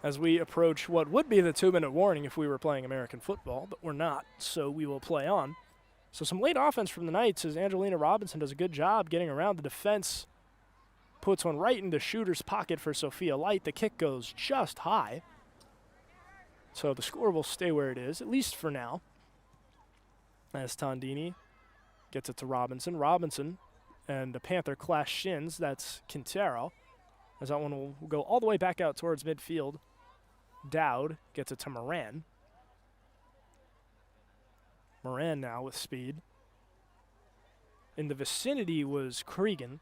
as we approach what would be the 2-minute warning if we were playing American football, but we're not, so we will play on. So some late offense from the Knights as Angelina Robinson does a good job getting around the defense, puts one right into shooter's pocket for Sophia Light. The kick goes just high. So the score will stay where it is, at least for now. As Tondini gets it to Robinson. Robinson and the Panther clash shins. That's Quintero. As that one will go all the way back out towards midfield. Dowd gets it to Moran. Moran now with speed. In the vicinity was Cregan.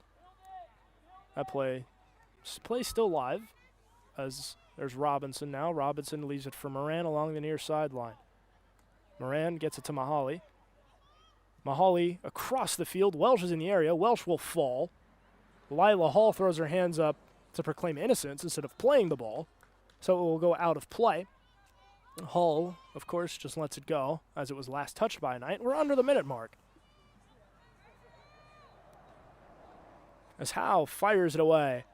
That play still live as there's Robinson now. Robinson leaves it for Moran along the near sideline. Moran gets it to Mahali. Mahali across the field. Welsh is in the area. Welsh will fall. Lila Hall throws her hands up to proclaim innocence instead of playing the ball, so it will go out of play. Hall, of course, just lets it go as it was last touched by a Knight. We're under the minute mark. As Howe fires it away.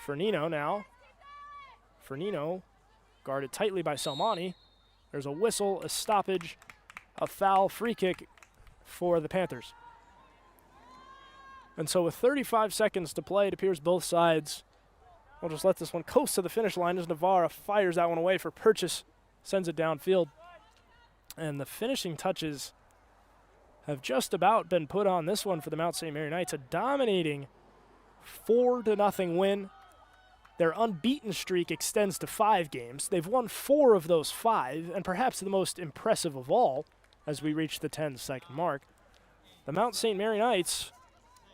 Fernino now. Fernino guarded tightly by Salmani. There's a whistle, a stoppage, a foul, free kick for the Panthers. And so with 35 seconds to play, it appears both sides will just let this one coast to the finish line as Navarra fires that one away for Purchase, sends it downfield. And the finishing touches have just about been put on this one for the Mount St. Mary Knights. A dominating 4-0 win. Their unbeaten streak extends to 5 games. They've won 4 of those 5, and perhaps the most impressive of all, as we reach the 10-second mark, the Mount St. Mary Knights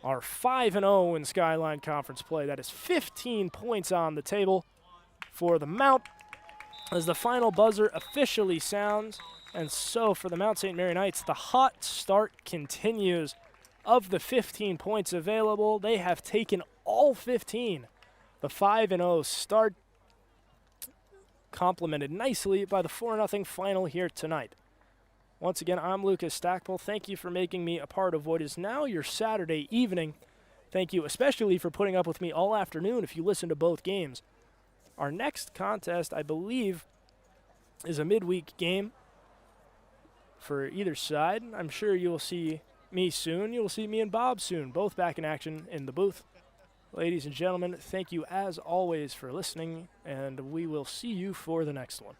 are 5-0 in Skyline Conference play. That is 15 points on the table for the Mount as the final buzzer officially sounds. And so for the Mount St. Mary Knights, the hot start continues. Of the 15 points available, they have taken all 15. The 5-0 start complemented nicely by the 4-0 final here tonight. Once again, I'm Lucas Stackpole. Thank you for making me a part of what is now your Saturday evening. Thank you especially for putting up with me all afternoon if you listen to both games. Our next contest, I believe, is a midweek game for either side. I'm sure you will see me soon. You will see me and Bob soon, both back in action in the booth. Ladies and gentlemen, thank you as always for listening, and we will see you for the next one.